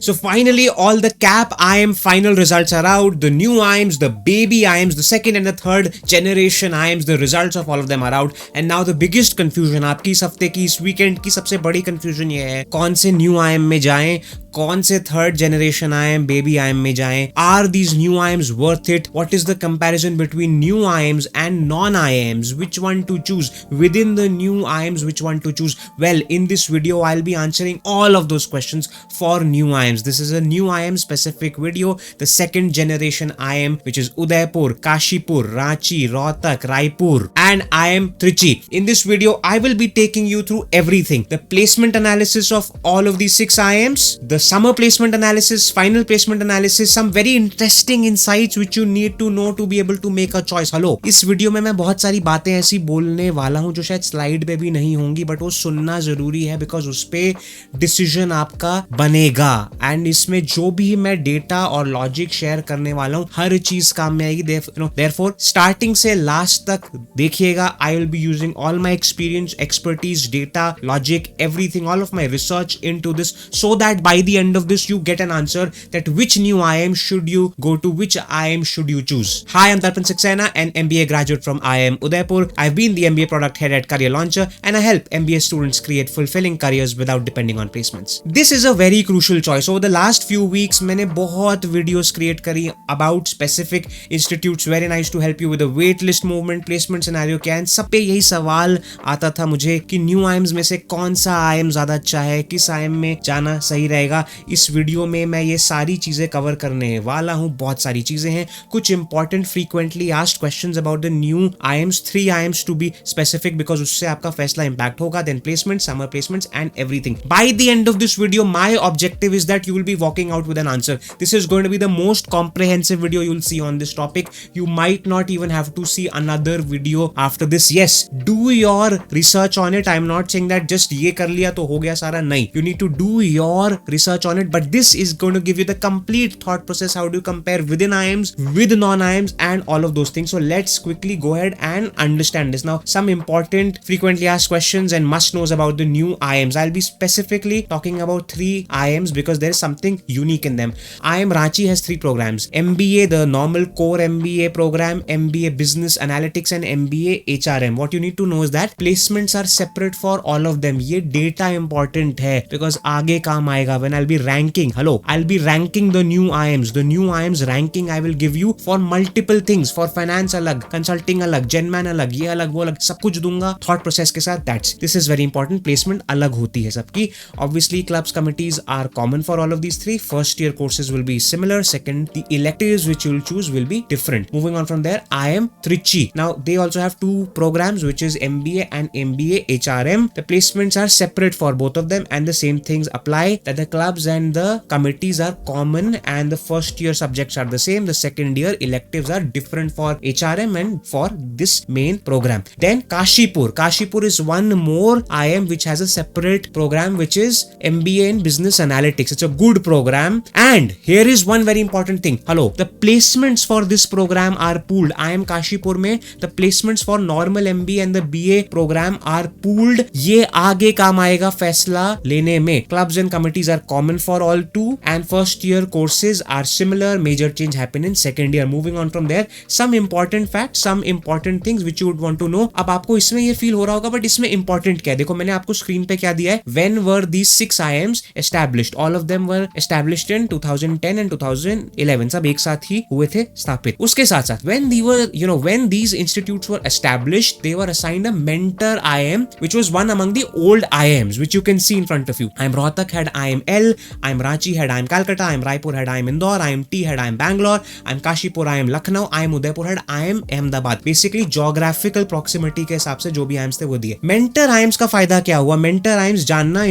So finally, all the CAP IIM final results are out. The new IIMs, the baby IIMs, the second and the third generation IIMs, the results of all of them are out. And now the biggest confusion, आपकी इस हफ्ते की इस weekend की सबसे बड़ी confusion ये है कौन से new IIM में जाएं, कौन से third generation IIM, baby IIM में जाएं. Are these new IIMs worth it? What is the comparison between new IIMs and non-IIMs? Which one to choose? Within the new IIMs, which one to choose? Well, in this video, I'll be answering all of those questions for new IIMs. This is a new IIM specific video. The second generation IIM, which is Udaipur, Kashipur, Ranchi, Rohtak, Raipur, and IIM Trichy. In this video, I will be taking you through everything. The placement analysis of all of these 6 IIMs, the summer placement analysis, final placement analysis, some very interesting insights which you need to know to be able to make a choice. Hello, इस video में मैं बहुत सारी बातें ऐसी बोलने वाला हूं जो शायद स्लाइड पे भी नहीं होंगी, बट वो सुनना जरूरी है बिकॉज उस पे डिसीजन आपका बनेगा. एंड इसमें जो भी मैं डेटा और लॉजिक शेयर करने वाला हूं हर चीज काम में आएगी. देयरफॉर स्टार्टिंग से लास्ट तक देखिएगा. आई will be using all my experience, expertise, data, logic, everything, all of my research into this, so that by the end of this you get an answer that which new IIM should you go to, which IIM should you choose. Hi, I'm Darpan Saxena, an MBA graduate from IIM Udaipur. I've been the MBA product head at Career Launcher and I help MBA students create fulfilling careers without depending on placements. This is a very crucial choice. Over the last few weeks मैंने बहुत videos create करी about specific institutes, very nice to help you with the wait list movement, placement scenario क्या है. सब पे यही सवाल आता था मुझे कि new IIMs में से कौन सा IIM ज्यादा अच्छा है, किस IIM में जाना सही रहेगा. इस वीडियो में मैं ये सारी चीजें कवर करने वाला हूं. बहुत सारी चीजें हैं, कुछ important frequently asked questions about the new IIMs, 3 IIMs to be specific because उससे आपका फैसला इंपैक्ट होगा. Then placement, summer placements and everything. By the end of this video my objective is that you will be walking out with an answer. This is going to be the most comprehensive video you will see on this topic. You might not even have to see another video after this. Yes, do your research on it. I am not saying that just ये कर लिया तो हो गया सारा. नहीं, you need to do your research on it, but this is going to give you the complete thought process. How do you compare within IIMs, with non-IIMs, and all of those things. So let's quickly go ahead and understand this. Now, some important frequently asked questions and must knows about the new IIMs. I'll be specifically talking about 3 IIMs because there is something unique in them. IIM Ranchi has 3 programs: MBA, the normal core MBA program, MBA Business Analytics, and MBA HRM. What you need to know is that placements are separate for all of them. ये data important है because आगे काम आएगा. When I'll be ranking, I'll be ranking the new IIMs. The new IIMs ranking I will give you for multiple things. For finance अलग, consulting अलग, genman अलग, ये अलग, वो अलग, सब कुछ दूंगा thought process के साथ. This is very important. Placement अलग होती है सबकी. Obviously, clubs, committees are common for all of these 3. First year courses will be similar. Second, the electives which you will choose will be different. Moving on from there, IIM Trichy. Now, they also have 2 programs which is MBA and MBA HRM. The placements are separate for both of them and the same things apply, that the clubs and the committees are common and the first year subjects are the same. The second year electives are different for HRM and for this main program. Then Kashipur is one more IIM which has a separate program which is MBA in Business Analytics. It's a good program, and here is one very important thing. The placements for this program are pooled. IIM Kashipur में the placements for normal MBA and the BA program are pooled. ये आगे काम आएगा फैसला लेने में. Clubs and committees are common for all 2 and first year courses are similar. Major change happen in second year. Moving on from there, some important facts, some important things which you would want to know. अब आपको इसमें ये feel हो रहा होगा but इसमें important क्या है. देखो मैंने आपको स्क्रीन पे क्या दिया है. When were these 6 IIMs established? All of them were established in 2010 and 2011. सब एक साथ ही हुए थे स्थापित. उसके साथ साथ when these institutes were established, they were assigned a mentor IIM which was one among the old IIMs which you can see in front of you. IIM Rohtak had IIM L, IIM Ranchi had IIM Calcutta, IIM Raipur had IIM Indore, IIM T had IIM Bangalore, IIM Kashipur, IIM Lucknow, IIM Udaipur had IIM Ahmedabad. Basically geographical proximity के हिसाब से जो भी IIMs थे वो दिए. Mentor IIMs का फायदा क्या हुआ? Mentor IIMs जानना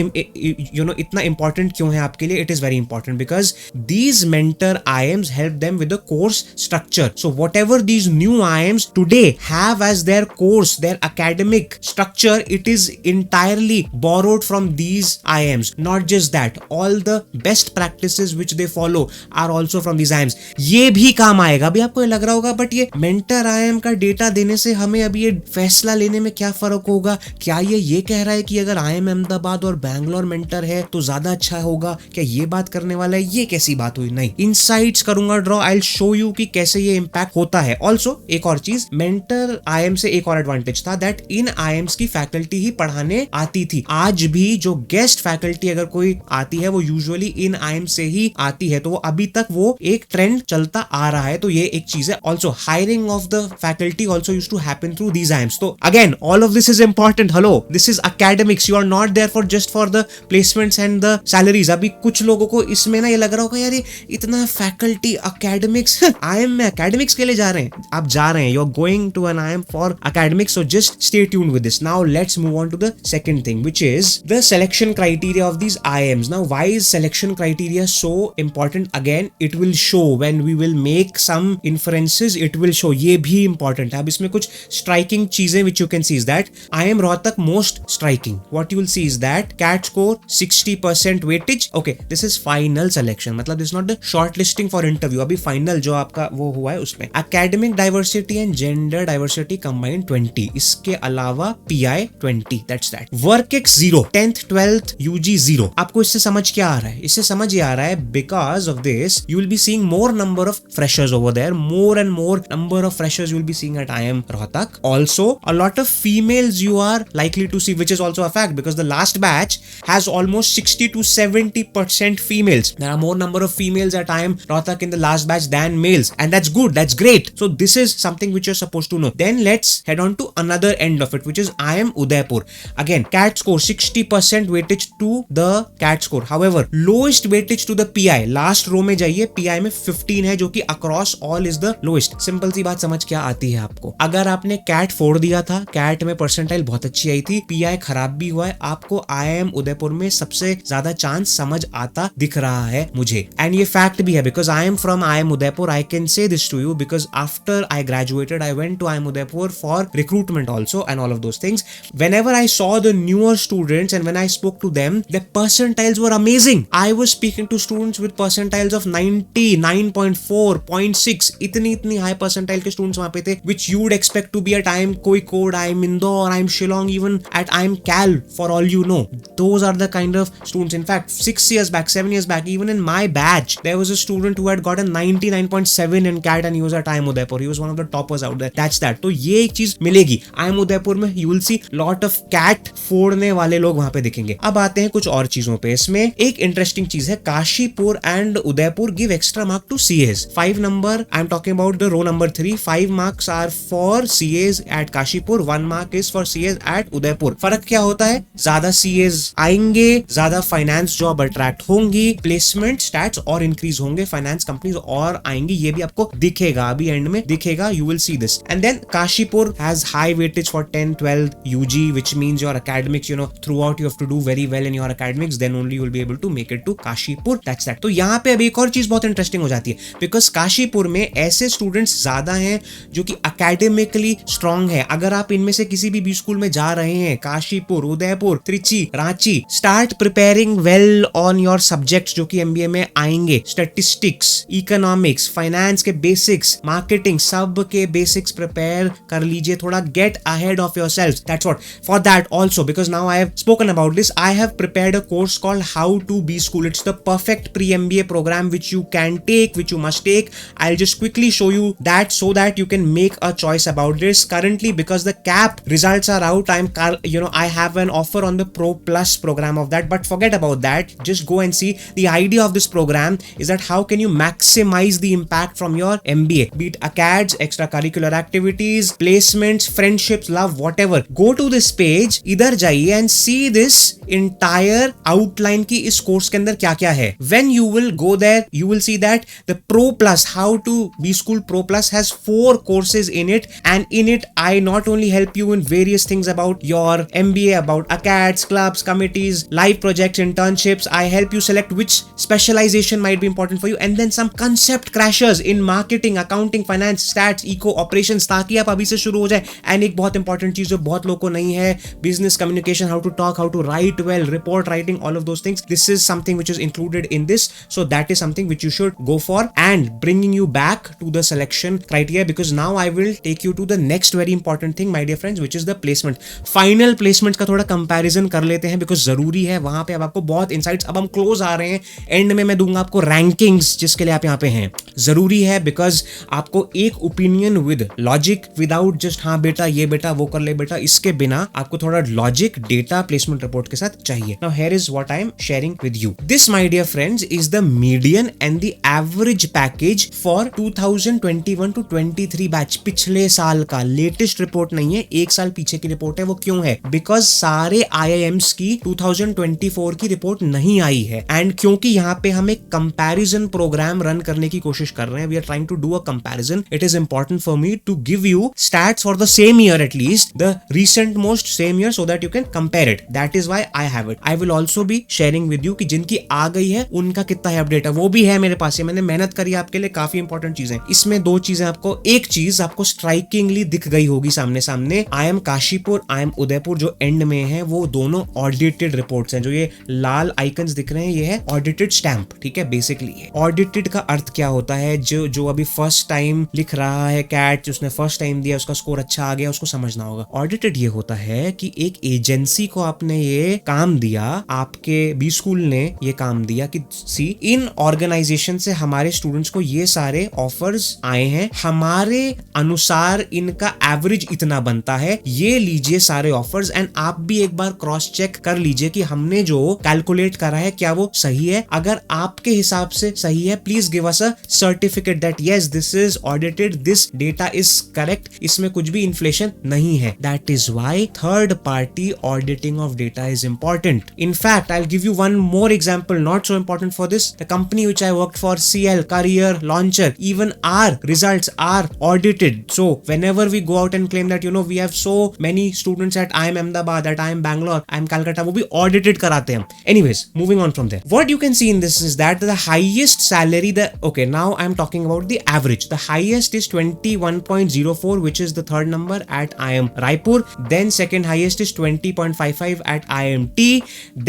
इतना important क्यों है आपके लिए? It is very important because these mentor IIMs help them with the course structure. So whatever these new IIMs today have as their course, their academic structure, it is entirely borrowed from these IIMs. Not just that, all the best practices which they follow are also from these IIMs. ये भी काम आएगा. अभी आपको लग रहा होगा but ये मेंटर IIM का डेटा देने से हमें अभी ये फैसला लेने में क्या फर्क होगा? क्या ये कह रहा है कि अगर IIM अहमदाबाद और बैंगलोर मेंटर है तो ज्यादा अच्छा होगा? क्या ये बात करने वाला है, ये कैसी बात हुई, नहीं, इनसाइट्स करूंगा draw, I will show you कि कैसे ये इंपैक्ट होता है। ऑल्सो एक और चीज, मेंटर आईएम से एक और एडवांटेज था दैट इन आईएम्स की फैकल्टी ही पढ़ाने आती थी। आज भी जो गेस्ट फैकल्टी अगर कोई आती है वो यूजुअली इन आईएम से ही आती है, तो वो अभी तक वो एक ट्रेंड चलता आ रहा है, तो ये एक चीज है। Also hiring of the faculty also used to happen through these IIMs. तो again all of this is important. Hello, this is academics, you are not there for just for the placements and the salaries. अभी कुछ लोगों को इसमें ना ये लग रहा होगा यार इतना फैकल्टी एकेडमिक्स, आईएम में एकेडमिक्स के लिए जा रहे हैं, आप जा रहे हैं, you are going to an IIM for academics, so just stay tuned with this. Now let's move on to the second thing which is the selection criteria of these IIMs. Now, why is selection criteria so important? Again, it will show when we will make some inferences. It will show. ये भी important है. अब इसमें कुछ striking चीजें which you can see is that IIM Rohtak most striking. What you will see is that CAT score 60% weightage. Okay, this is final selection. मतलब this is not the shortlisting for interview. अभी final जो आपका वो हुआ है उसमें academic diversity and gender diversity combined 20. इसके अलावा PI 20. That's that. Work-X 0. 10th 12th UG 0. आपको इससे समझ क्या आ रहा है? इससे समझ ये आ रहा है because of this you will be seeing more number of freshers over there, more and more number of freshers you will be seeing at IIM Rohtak. Also a lot of females you are likely to see, which is also a fact because the last batch has almost 60 to 70% females. There are more number of females at IIM Rohtak in the last batch than males, and that's good, that's great. So this is something which you're supposed to know. Then let's head on to another end of it, which is IIM Udaipur. Again, CAT score 60% weightage to the CAT score. However, lowest weightage to the PI. Last row में जाइए, PI में 15 है जो कि across all is the lowest. Simple सी बात समझ क्या आती है आपको? अगर आपने CAT 4 दिया था, CAT में परसेंटाइल बहुत अच्छी आई थी, PI खराब भी हुआ है, आपको IIM उदयपुर में सबसे ज्यादा चांस समझ आता दिख रहा है मुझे। एंड ये फैक्ट भी है because I am from IIM Udaipur. I can say this to you because after I graduated, I went to IIM Udaipur for recruitment also and all of those things. Whenever I saw the newer students and when I spoke to them, the percentiles were amazing. I was speaking to students with percentiles of 90, 9.4, 0.6. इतनी high percentile के students वहाँ पे थे, which you would expect to be at IIM Kozhikode, IIM Indore, IIM Shillong, even at IIM Cal, for all you know. Those are the kind of students. In fact, 6 years back, 7 years back, even in my batch, there was a student who had gotten 99.7 in CAT and he was at IIM Udaipur. He was one of the toppers out there. That's that. तो ये एक चीज मिलेगी IIM Udaipur में. You will see lot of CAT फोड़ने वाले लोग वहाँ पे दिखेंगे. अब आते हैं कुछ और चीजों पे. इसमें एक इंटरेस्टिंग चीज है, Kashipur and Udaipur give extra mark to CS. 5 number, I am talking about the row number 3. 5 marks are for CS at Kashipur, 1 mark is for CS at Udaipur. फर्क क्या होता है? ज्यादा सीएस आएंगे, ज्यादा फाइनेंस जॉब अट्रैक्ट होंगी, प्लेसमेंट स्टैट्स और इंक्रीज होंगे, फाइनेंस कंपनीज और आएंगी. ये भी आपको दिखेगा, अभी एंड में दिखेगा. You will see this. And then Kashipur has high weightage for 10, 12 UG, which means your academics, you know, throughout you have to do very well in your academics, then only you will be able to make it to Kashipur. That's that. तो यहाँ पे अभी एक और चीज बहुत interesting हो जाती है, बिकॉज काशीपुर में ऐसे स्टूडेंट्स ज्यादा हैं जो कि एकेडमिकली स्ट्रांग है. अगर आप इनमें से किसी भी स्कूल में जा रहे हैं, Kashipur, Udaipur, Trichy, Ranchi, start preparing well on your subjects जो कि एमबीए में आएंगे. स्टैटिस्टिक्स, इकोनॉमिक्स, फाइनेंस के बेसिक्स, मार्केटिंग, सब के बेसिक्स प्रिपेयर कर लीजिए थोड़ा. Get ahead of yourself. That's what. For that also, because now I have spoken about this, I have prepared a course called How to Be School. It's the perfect pre-MBA program which you can take, which you must take. I'll just quickly show you that so that you can make a choice about this. Currently, because the CAP results are out, I have an offer on the Pro Plus program of that. But forget about that. Just go and see. The idea of this program is that how can you maximize the impact from your MBA, be it acads, extracurricular activities, placements, friendships, love, whatever. Go to this page, इधर जाइए and see this entire outline की इस course के अंदर क्या क्या है. When you will go there, you will see that the Pro Plus, How to Be School Pro Plus has 4 courses in it, and in it I not only help you in various things about your MBA, about acads, clubs, committees, live projects, internships. I help you select which specialization might be important for you, and then some concept crashers in marketing, accounting, finance, stats, eco, operations, ताकि आप अभी से शुरू हो जाए. And एक बहुत important चीज जो बहुत लोगों को नहीं है, business communication, how to talk, how to write well, report writing, all of those things. This is something which is included in this, so that is something which you should go for. And bringing you back to the selection criteria, because now I will take you to the next very important thing, my dear friends, which is the placement. Final placements का थोड़ा comparison कर लेते हैं, because जरूरी है. वहां पे अब आपको बहुत insights, अब हम क्लोज आ रहे हैं, एंड में मैं दूंगा आपको रैंकिंग्स जिसके लिए आप यहाँ पे हैं। जरूरी है बिकॉज आपको एक opinion with logic, without just हाँ बेटा ये बेटा वो कर ले बेटा, इसके बिना आपको थोड़ा लॉजिक, डेटा, प्लेसमेंट रिपोर्ट के साथ चाहिए। Now here is what I am sharing with you. This my dear friends is the median and the average package for 2021 to 23 batch, पिछले साल का लेटेस्ट रिपोर्ट नहीं है, एक साल पीछे की रिपोर्ट है। वो क्यों है? बिकॉज सारे IIMs की 2024 की रिपोर्ट नहीं आई है, एंड क्योंकि यहाँ पे हम एक कंपैरिजन प्रोग्राम रन करने की कोशिश कर रहे हैं, we are trying to do a comparison, it is important for me to give you stats for the same year, at least the recent most same year, so that you can compare it. That is why I have it. I will also be sharing with you कि जिनकी आ गई है उनका कितना है update है, वो भी है मेरे पास। मैंने मेहनत करी आपके लिए, काफी इंपॉर्टेंट चीजें इसमें। दो चीजें आपको, एक चीज आपको स्ट्राइकिंगली दिख गई होगी सामने सामने, IIM काशीपुर, IIM उदयपुर जो एंड में है, वो दोनों ऑडिटेड रिपोर्ट्स हैं। जो ये लाल आइकन्स दिख रहे हैं ये है ऑडिटेड स्टैंप, ठीक है। बेसिकली ये ऑडिटेड का अर्थ क्या होता है, जो अभी फर्स्ट टाइम लिख रहा है कैट, उसने फर्स्ट टाइम दिया, उसका स्कोर अच्छा आ गया, उसको समझना होगा। ऑडिटेड ये होता है कि एक एजेंसी को आपने ये काम दिया, आपके बी स्कूल ने ये काम दिया कि सी इन ऑर्गेनाइजेशन से हमारे स्टूडेंट्स को ये सारे ऑफर्स आए हैं, हमारे अनुसार इनका एवरेज इतना बनता है, ये लीजिए सारे ऑफर्स, एंड आप भी एक बार क्रॉस चेक कर लीजिए कि हमने जो कैलकुलेट करा है क्या वो सही है। अगर आपके हिसाब से सही है, please give us a certificate that yes this is audited, this data is correct, इसमें कुछ भी इन्फ्लेशन नहीं है। That is why third party auditing of data is important. In fact, I'll give you one more example, not so important for this. The company which I worked for, CL, Career Launcher, even our results are audited. So whenever we go out and claim that, you know, we have so many students at IIM Ahmedabad, at IIM Bangalore, IIM Calcutta, वो भी audited कराते हैं। Anyways, moving on from there. What you can see in this is that the highest salary, okay, now I'm talking about the average. The highest is 21.04, which is the third number at IIM Raipur. Then second highest is 20.55 at IIMT.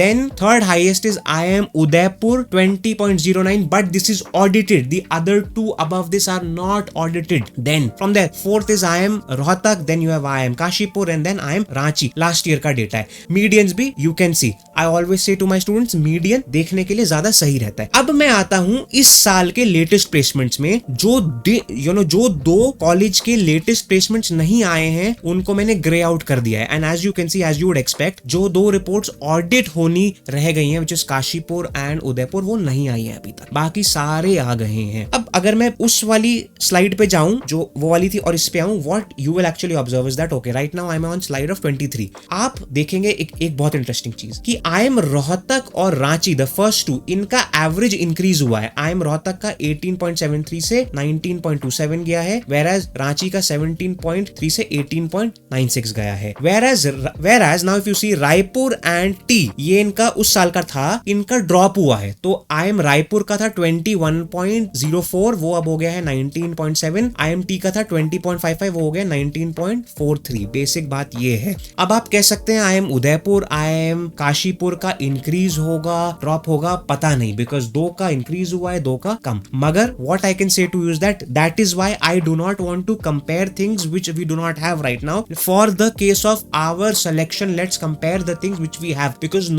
Then third highest is IIM Udaipur 20.09, but this is audited. The other two above this are not audited. Then from there fourth is IIM Rohtak, then you have IIM Kashipur, and then IIM Ranchi. Last year का data है। Medians भी you can see. I always say to my students, median देखने के लिए ज्यादा सही रहता है। अब मैं आता हूँ इस साल के लेटेस्ट प्लेसमेंट्स में, जो दो कॉलेज के लेटेस्ट प्लेसमेंट्स नहीं आए हैं उनको मैंने ग्रे आउट कर दिया है। And as you can see, as you would expect, जो दो रिपोर्ट्स ऑडिट होनी रह गई हैं, which is Kashipur and Udaipur, वो नहीं आई है अभी तक, बाकी सारे आ गए हैं। अब अगर मैं उस वाली स्लाइड पे जाऊं जो वो वाली थी और इस पे आऊं, what you will actually observe is that okay right now I am on slide of 23। आप देखेंगे एक बहुत इंटरेस्टिंग चीज कि IIM रोहतक और रांची, द फर्स्ट टू, इनका एवरेज इंक्रीज हुआ है। IIM रोहतक का 18.73 से 19.27 गया है, whereas रांची का 17.3 से 18.96 गया है। whereas now if you see Raipur and T, ये इनका उस साल का था, इनका ड्रॉप हुआ है। तो IIM रायपुर का था 21.04, वो अब हो गया है 19.7। IIM T का था 20.55, वो हो गया 19.43। बेसिक बात ये है। अब आप कह सकते हैं IIM उदयपुर, IIM काशीपुर का इंक्रीज होगा, ड्रॉप होगा, पता नहीं, बिकॉज दो का इंक्रीज हुआ है, दो का कम। मगर what I can say to you is that is why I do not want to compare things which we do not have right now. For the case of our selection, let's compare the things which we have, because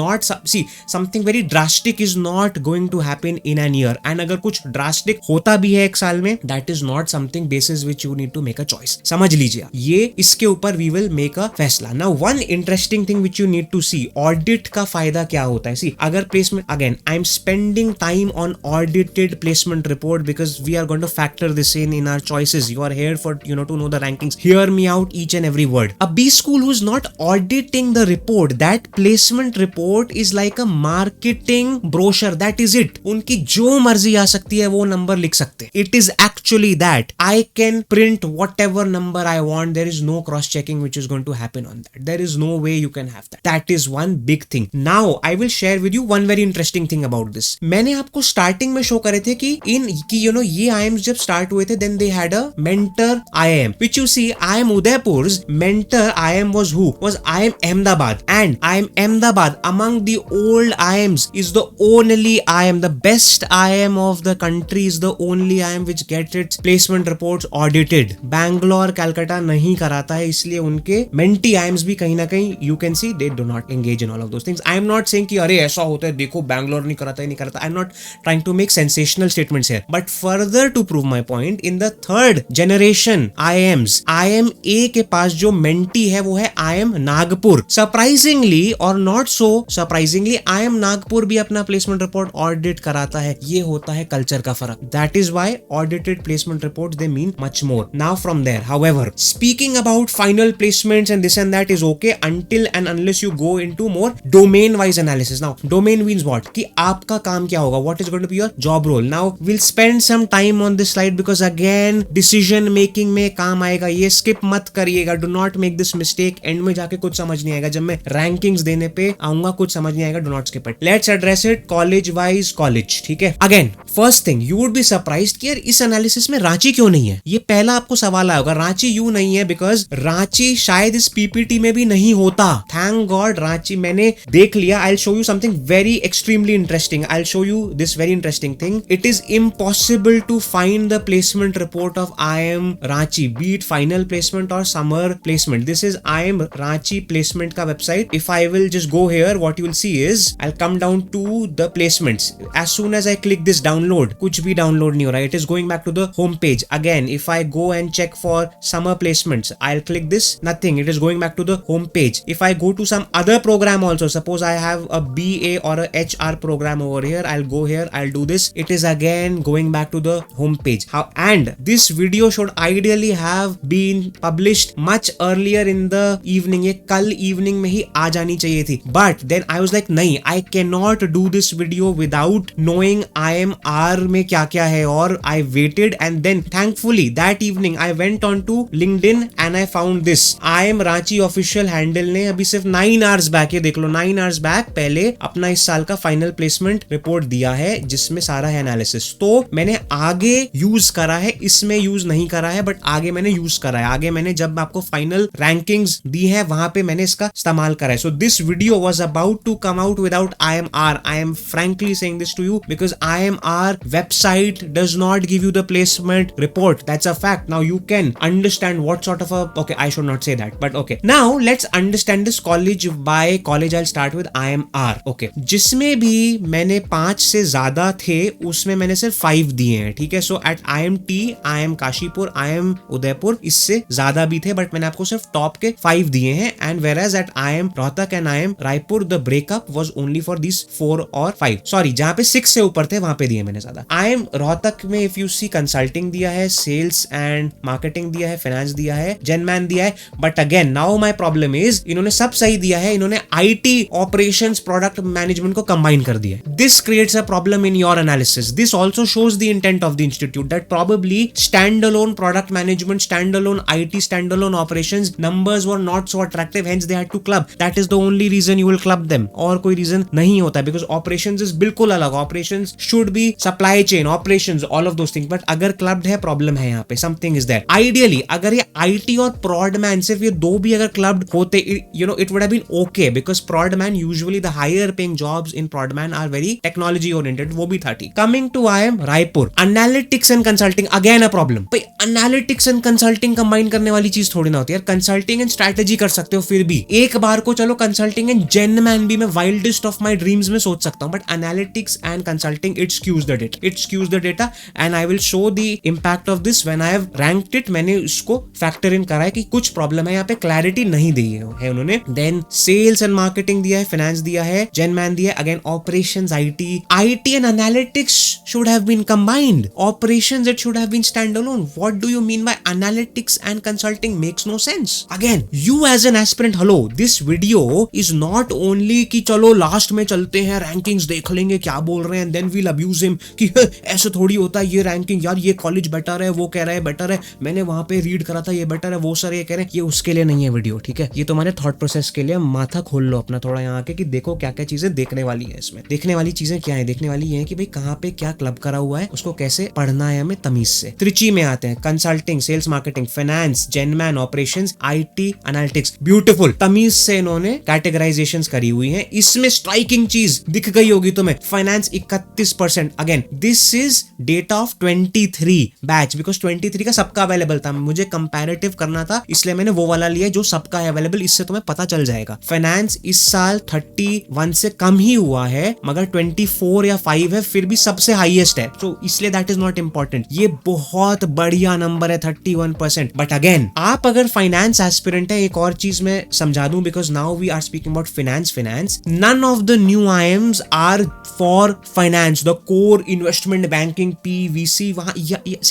something very drastic is not going to happen in an year, and अगर कुछ drastic होता भी है एक साल में, that is not something basis which you need to make a choice. समझ लीजिए, ये इसके ऊपर we will make a फैसला। Now one interesting thing which you need to see, audit का फायदा क्या होता है। See, अगर placement, again I am spending time on audited placement report because we are going to factor this in our choices. You are here for, to know the rankings. Hear me out each and every word. A B school who is not auditing the report, that placement report is like a marketing brochure. That is it. उनकी जो मर्जी आ सकती है वो number लिख सकते। It is actually that. I can print whatever number I want. There is no cross checking which is going to happen on that. There is no way you can have that. That is one big thing. Now I will share with you one very interesting thing about this. मैंने आपको starting में show करे थे कि ये IIMs जब start हुए थे, then they had a mentor IIM, which you see IIM Udaipur's mentor IIM was who? Was IIM Ahmedabad. And IIM Ahmedabad among the old IIMs is the only IIM, the best IIM of the country, is the only IIM which gets its placement reports audited. Bangalore, Calcutta नहीं कराता है, इसलिए उनके mentee IIMs भी कहीं ना कहीं you can see they do not engage in all of those things. I am not saying कि अरे ऐसा होता बोलते हैं देखो बैंगलोर नहीं कराता, नहीं कराता. I am not trying to make sensational statements here, but further to prove my point, in the third generation IIMs, IIMA के पास जो मेंटी है वो है IIM नागपुर. सरप्राइजिंगली और not so surprisingly IIM Nagpur भी अपना प्लेसमेंट रिपोर्ट ऑडिट कराता है. ये होता है कल्चर का फर्क. That is why audited placement reports they mean much more. Now from there, however, speaking about final placements and this and that is okay until and unless you go into more domain wise analysis. Now domain means what, कि आपका काम क्या होगा, what is going to be your job role. Now we'll spend some time on this slide because again decision making में काम आएगा. ये skip मत करिएगा, do not make this mistake. end में जाके कुछ समझ नहीं आएगा. जब मैं rankings देने पे आऊंगा कुछ समझ नहीं आएगा. do not skip it. Let's address it college wise college. ठीक है. Again first thing you would be surprised कि यार इस एनालिसिस में रांची क्यों नहीं है. ये पहला आपको सवाल आया होगा. रांची यूं नहीं है बिकॉज रांची शायद इस पीपीटी में भी नहीं होता. थैंक गॉड रांची मैंने देख लिया. I will show you something very extremely interesting. I will show you this very interesting thing. It is impossible to find the placement report of IIM Ranchi, beat final placement और summer placement. This is IIM Ranchi placement का website. If I will just go here what you will see is I will come down to the placements. As soon as I click this download, कुछ भी download नहीं हो रहा है. It is going back to the home page. Again if I go and check for summer placements I will click this, nothing. It is going back to the home page. If I go to some other program also, suppose I have a BA or a HR program over here, I'll go here, I'll do this. It is again going back to the home page. And this video should ideally have been published much earlier in the evening. ये कल evening में ही आ जानी चाहिए थी. But then I was like नहीं, I cannot do this video without knowing IMR में क्या क्या है. और I waited and then thankfully that evening I went on to LinkedIn and I found this. IIM Ranchi official handle ने अभी सिर्फ 9 hours back, ये देख लो 9 आवर्स बैक पहले अपना इस साल का फाइनल प्लेसमेंट रिपोर्ट दिया है जिसमें सारा है एनालिसिस. तो मैंने आगे यूज करा है, इसमें यूज नहीं करा है, बट आगे मैंने यूज करा है. आगे मैंने जब आपको फाइनल रैंकिंग्स दी है वहां पे मैंने इसका इस्तेमाल करा है. So this video was about to come out without IMR. I am frankly saying this to you because IMR website does not give you the placement report. That's a fact. Now you can understand what sort of a, okay, I should not say that, but okay. Now let's understand this college by college. I'll start with IMR. Okay. जिसमें भी मैंने 5 से ज्यादा थे उसमें मैंने सिर्फ 5 दिए हैं. ठीक है. So at IMT, IIM Kashipur, IIM Udaipur इससे ज्यादा भी थे बट मैंने आपको सिर्फ टॉप के 5 दिए हैं. And whereas at IIM Rohtak and IIM Raipur the breakup was only for these 4 और 5. Sorry, जहाँ पे 6 से ऊपर थे वहां पे दिए मैंने ज्यादा. IIM रोहतक में if you see कंसल्टिंग दिया है, सेल्स एंड मार्केटिंग दिया है, फाइनेंस दिया है, जेनमैन दिया है. But again now my problem is इन्होंने सब सही दिया है. इन्होंने IT ऑपरेशंस प्रोडक्ट मैनेजमेंट को कंबाइन कर दिया. This creates a problem in your analysis. This also shows the intent of the institute that probably stand alone product management, stand alone IT, stand alone operations numbers were not so attractive, hence they had to club. That is the only reason you will club them. और कोई reason नहीं होता because operations is बिल्कुल अलग. Operations should be supply chain operations, all of those things. But अगर clubbed है problem है यहाँ पे. Something is there. आइडियली अगर ये IT और प्रॉडमैन सिर्फ ये दो भी अगर क्लब्ड होते, you know, it would have been okay because Prodman usually the higher paying jobs in Prodman are very technology oriented. वो भी 30. Coming to IIM Raipur, analytics and consulting again a problem. भाई analytics and consulting combine करने वाली चीज थोड़ी ना होती है. consulting and strategy कर सकते हो फिर भी एक बार को. चलो consulting and genman भी मैं wildest of my dreams में सोच सकता हूँ, but analytics and consulting it skews the data. It skews the data and I will show the impact of this when I have ranked it. मैंने उसको factor in करा है कि कुछ प्रॉब्लम है यहाँ पे, क्लैरिटी नहीं दी है उन्होंने. देन सेल्स एंड मार्केटिंग दिया है, फाइनेंस दिया है, जेनमैन दिया है, again operations IT and analytics should have been combined. Operations it should have been stand alone. What do you mean by analytics and consulting? Makes no sense. Again you as an aspirant, hello, this video is not only कि चलो last में चलते हैं rankings देख लेंगे क्या बोल रहे हैं, देन वील अब्यूज हिम कि ऐसे थोड़ी होता है ये रैंकिंग, यार ये कॉलेज बेटर है, वो कह रहा है बेटर है, मैंने वहां पे रीड करा था ये बेटर है, वो सर ये कह रहे हैं. ये उसके लिए नहीं है वीडियो. ठीक है. ये तुम्हारे थॉट प्रोसेस के लिए. माथा खोल लो अपना थोड़ा यहाँ आके कि देखो क्या क्या चीजें देखने वाली है इसमें. देखने वाली चीजें क्या है? देखने वाली ये है कि भाई कहाँ पे क्या क्लब करा हुआ है, उसको कैसे पढ़ना है हमें तमीज से. त्रिची में आते हैं consulting, sales marketing, finance, gen man, operations, IT, analytics. Beautiful तमीज से इन्होंने कैटेगराइजेशंस करी हुई हैं. इसमें स्ट्राइकिंग चीज दिख गई होगी तुम्हें. Finance 31%. Again this is data of 23 batch because 23 का सबका अवेलेबल था. मुझे कंपैरेटिव करना था इसलिए मैंने वो वाला लिया जो सबका है अवेलेबल. इससे तुम्हें पता चल जाएगा. फाइनेंस इस साल 31 से कम कम ही हुआ है, मगर 24 या 5 है, फिर भी सबसे हाईएस्ट है, तो इसलिए दैट इज नॉट इंपॉर्टेंट। ये बहुत बढ़िया नंबर है 31%। बट अगेन, आप अगर फाइनेंस एस्पिरेंट है, एक और चीज मैं समझा दूं, because now we are speaking about finance, none of the new IIMs are for finance, the core investment banking PVC, वहां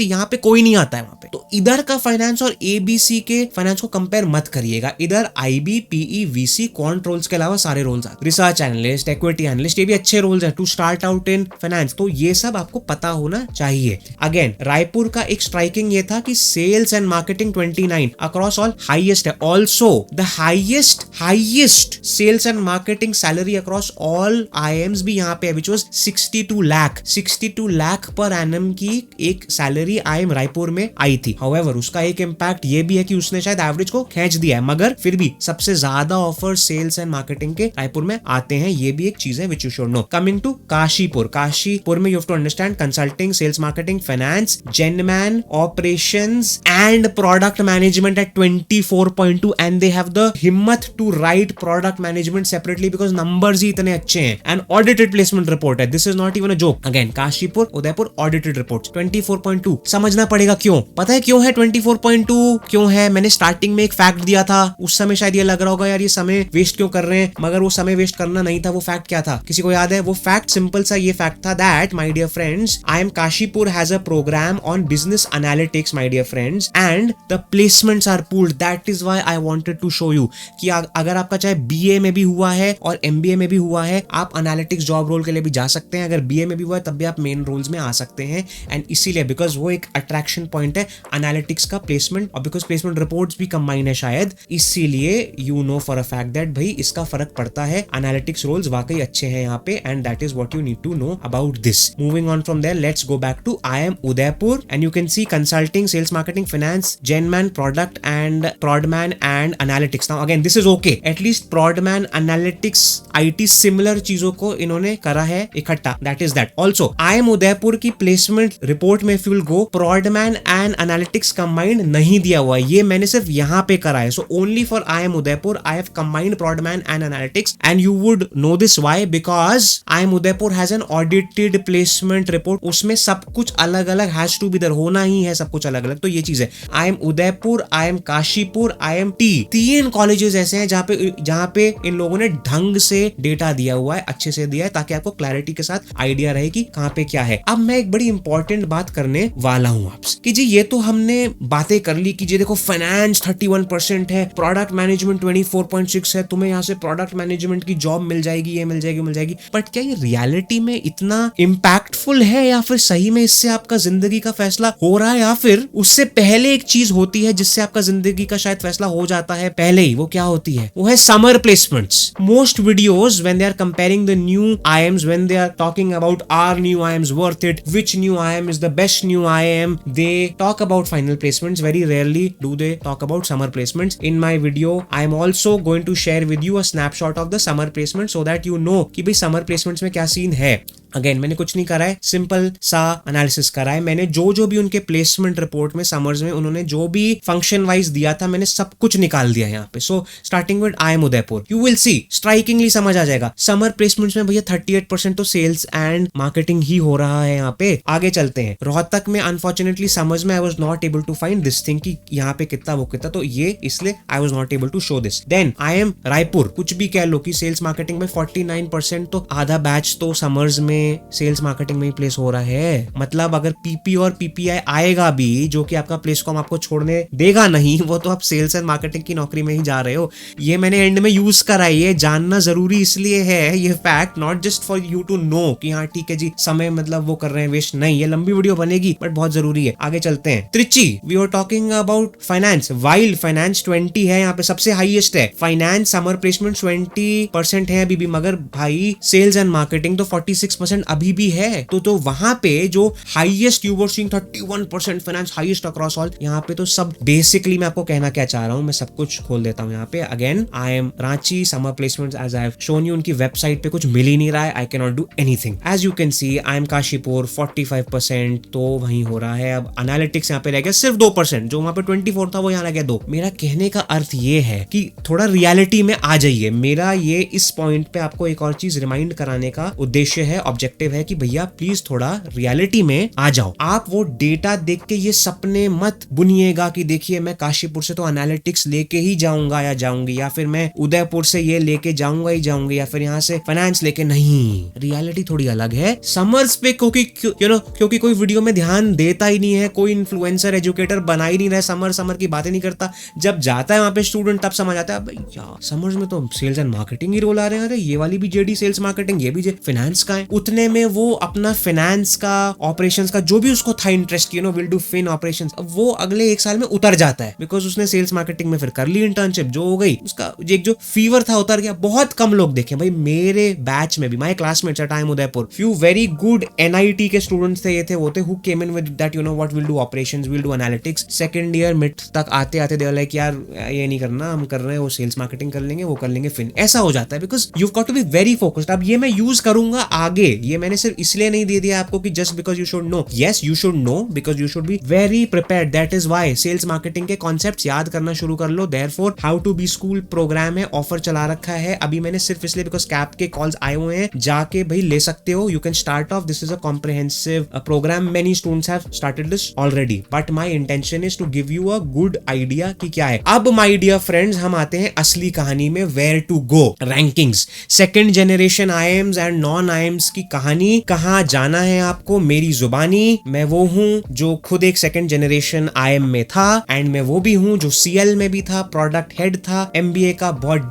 यहाँ पे कोई नहीं आता है वहां पे। तो इधर का फाइनेंस और एबीसी के फाइनेंस को कंपेयर मत करिएगा। इधर IB, PE, VC, quant roles के अलावा सारे रोल्स आते हैं, रिसर्च एनालिस्ट, इक्विटी एनालिस्ट, ये भी अच्छे रोल्स है to start out in finance, तो ये सब आपको पता होना चाहिए। अगेन, रायपुर का एक स्ट्राइकिंग ये था कि sales and marketing 29 across all highest है, also the highest sales and marketing salary across all IIMs भी यहाँ पे है, which was 62 lakh per annum की एक सैलरी आईएम रायपुर में आई थी। हाउएवर, उसका एक इंपैक्ट ये भी है कि उसने शायद एवरेज को खींच दिया है, मगर फिर भी सबसे ज्यादा ऑफर सेल्स एंड मार्केटिंग के रायपुर में आते हैं, ये भी एक चीज है which you should know. Coming to Kashipur में you have to understand consulting, sales, marketing, finance, gen man, operations and product management at 24.2 and they have the हिम्मत to write product management separately because numbers ही इतने अच्छे हैं। And audited placement report है, this is not even a joke. Again, Kashipur, Udaipur, audited report 24.2। समझना पड़ेगा क्यों, पता है क्यों है 24.2 क्यों है? मैंने स्टार्टिंग में एक फैक्ट दिया था, उस समय शायद ये लग रहा होगा यार ये समय वेस्ट क्यों कर रहे हैं, मगर वो समय वेस्ट करना नहीं था। वो फैक्ट क्या था, किसी को याद है? वो फैक्ट सिंपल सा ये फैक्ट था that my dear friends, IIM Kashipur has a program on business analytics, my dear friends, and the placements are pooled. That is why I wanted to show you कि अगर आपका चाहे BA में भी हुआ है और MBA में भी हुआ है, आप एनालिटिक्स जॉब रोल के लिए भी जा सकते हैं। अगर BA में भी हुआ है तब भी आप मेन रोल्स में आ सकते हैं। एंड इसीलिए बिकॉज वो एक अट्रैक्शन पॉइंट है एनालिटिक्स का प्लेसमेंट, और बिकॉज प्लेसमेंट रिपोर्ट्स भी कंबाइन है शायद, इसीलिए you know for a fact that भाई इसका फर्क पड़ता है। एनालिटिक्स रोल्स वाकई अच्छे हैं यहाँ पे, and that is what you need to know about this. Moving on from there, let's go back to IIM Udaipur, and you can see consulting, sales, marketing, finance, Genman, product and Prodman and analytics. Now again, this is okay. At least Prodman, analytics, IT similar चीजों को इन्होंने करा है इकट्ठा. That is that. Also, IIM Udaipur की placement report में if you will go, Prodman and analytics combined नहीं दिया हुआ. ये मैंने सिर्फ यहाँ पे करा है. So only for IIM Udaipur, I have combined Prodman and analytics, and you would know this why, because IIM Udaipur has an audited placement report. उसमें सब कुछ अलग अलग हैज टू बी देयर, होना ही है सब कुछ अलग अलग. तो ये चीज है. IIM Udaipur, IIM Kashipur, IIMT, तीन कॉलेजेस ऐसे हैं जहां पे इन लोगों ने ढंग से डेटा दिया हुआ है, अच्छे से दिया है, ताकि आपको क्लैरिटी के साथ आइडिया रहे कि कहां पे क्या है. अब मैं एक बड़ी इंपॉर्टेंट बात करने वाला हूं आपसे कि जी ये तो हमने बातें कर ली कि जी देखो फाइनेंस 31% है, प्रोडक्ट मैनेजमेंट 24.6 है, तुम्हें यहां से प्रोडक्ट मैनेजमेंट की जॉब मिल जाएगी, ये मिल जाएगी. बट क्या ये रियलिटी में इतना इंपैक्टफुल है, या फिर सही में इससे आपका जिंदगी का फैसला हो रहा है, या फिर उससे पहले एक चीज होती है जिससे आपका जिंदगी का शायद फैसला हो जाता है पहले ही? वो क्या होती है? वो है summer placements. Most videos when they are comparing the new IIMs, when they are talking about are new IIMs worth it, which new IIM is the best new IIM, they talk about final placements. Very rarely do they talk about summer placements. In my video I am also going to share with you a snapshot of the summer placement so that you know कि भाई summer placements में क्या scene है. Again, मैंने कुछ नहीं करा है, सिंपल सा एनालिसिस करा है. मैंने जो भी उनके प्लेसमेंट रिपोर्ट में समर्स में उन्होंने जो भी फंक्शन वाइज दिया था, मैंने सब कुछ निकाल दिया यहाँ पे. So starting with IIM Udaipur, you will C strikingly समझ आ जाएगा. समर प्लेसमेंट्स में भैया 38% तो सेल्स एंड मार्केटिंग ही हो रहा है यहाँ पे. आगे चलते हैं. रोहतक में अनफॉर्चुनेटली समझ में I was not able to find this thing कि यहाँ पे कितना वो कितना, तो ये इसलिए I was not able to show this. Then IIM Raipur, कुछ भी कह लो कि सेल्स मार्केटिंग में 49%, तो आधा बैच तो समर्स में सेल्स मार्केटिंग में ही प्लेस हो रहा है. मतलब अगर पीपी और पीपीआई आएगा भी, जो कि आपका प्लेस कॉम आपको छोड़ने देगा नहीं, वो तो आप सेल्स एंड मार्केटिंग की नौकरी में ही जा रहे हो. ये मैंने एंड में यूज करा है. ये जानना जरूरी इसलिए है, ये fact, not just for you to know कि हाँ ठीक है जी समय मतलब वो कर रहे हैं वेस्ट नहीं. ये लंबी वीडियो बनेगी बट बहुत जरूरी है. आगे चलते हैं. Trichy, we are talking about finance. Wild finance 20 है, यहाँ पे सबसे हाईएस्ट है. फाइनेंस समर प्लेसमेंट 20% है अभी भी, मगर भाई सेल्स एंड मार्केटिंग तो 46% अभी भी है. तो वहां पे जो highest you were seeing 31% finance highest across all, यहाँ पे तो सब बेसिकली मैं आपको कहना क्या चाह रहा हूँ, मैं सब कुछ खोल देता हूँ यहाँ पे. Again IIM Ranchi summer placements, as I have shown you, उनकी वेबसाइट पे कुछ मिल ही नहीं रहा है. I can not do anything. As you can see IIM Kashipur 45% तो वहीं हो रहा है. अब एनालिटिक्स यहाँ पे रह गया सिर्फ 2%, जो वहां पे 24 था वो यहाँ रह गया 2. मेरा कहने का अर्थ ये है कि थोड़ा रियलिटी में आ जाइए. मेरा ये इस पॉइंट पे आपको आपको एक और चीज रिमाइंड कराने का उद्देश्य है, ऑब्जेक्टिव है कि भैया प्लीज थोड़ा रियलिटी में आ जाओ। आप वो डेटा देख के ये सपने मत बुनिएगा कि देखिए मैं काशीपुर से तो एनालिटिक्स लेके ही जाऊंगा या जाऊंगी, या फिर मैं उदयपुर से ये लेके जाऊंगा ही जाऊंगी, या फिर यहाँ से फाइनेंस लेके। नहीं, रियलिटी थोड़ी अलग है। समर्स पे क्योंकि कोई वीडियो में ध्यान देता ही नहीं है, कोई इन्फ्लुएंसर एजुकेटर बना ही नहीं रहा, समर की बातें नहीं करता। जब जाता है वहां पे स्टूडेंट तब समझ आता है भैया समर्स में तो सेल्स एंड मार्केटिंग ही रोल आ रहे हैं, अरे ये वाली भी जेडी सेल्स मार्केटिंग, ये भी फाइनेंस का है। उतने में वो अपना फाइनेंस का, ऑपरेशंस का जो भी उसको था interest, will do fin operations, वो अगले 1 साल में उतर जाता है, बिकॉज उसने सेल्स मार्केटिंग में फिर कर ली इंटर्नशिप, जो हो गई उसका एक जो फीवर था उतर गया। बहुत कम लोग देखे भाई मेरे बैच में भी, my classmates at time Udaipur, few very good NIT के स्टूडेंट्स थे, ये थे वो थे, who came in with that what will do operations, will do analytics. Second year mid तक आते आते दे लाइक यार ये नहीं करना, हम कर रहे हैं वो सेल्स मार्केटिंग कर लेंगे, वो कर लेंगे फिन। ऐसा हो जाता है because you got to be very focused. अब ये मैं यूज करूंगा आगे, ये मैंने सिर्फ इसलिए नहीं दे दिया आपको कि just because you should know, yes you should know because you should be very prepared. That is why sales marketing के कॉन्सेप्ट्स याद करना शुरू कर लो। Therefore how to B school program है, ऑफर चला रखा है अभी मैंने सिर्फ इसलिए बिकॉज कैप के कॉल्स आए हुए हैं, जाके भाई ले सकते हो, you can start off, this is a comprehensive program, many students have started this already, but my intention is to give you a good idea कि क्या है। अब माय डियर फ्रेंड्स हम आते हैं असली कहानी में, where to go rankings, second generation IIMs and non IIMs की कहानी, कहां जाना है आपको, मेरी जुबानी। मैं वो हूं जो खुद एक सेकंड जनरेशन आईएम में था, एंड मैं वो भी हूं जो सीएल में भी था, प्रोडक्ट हेड था एमबीए का, बहुत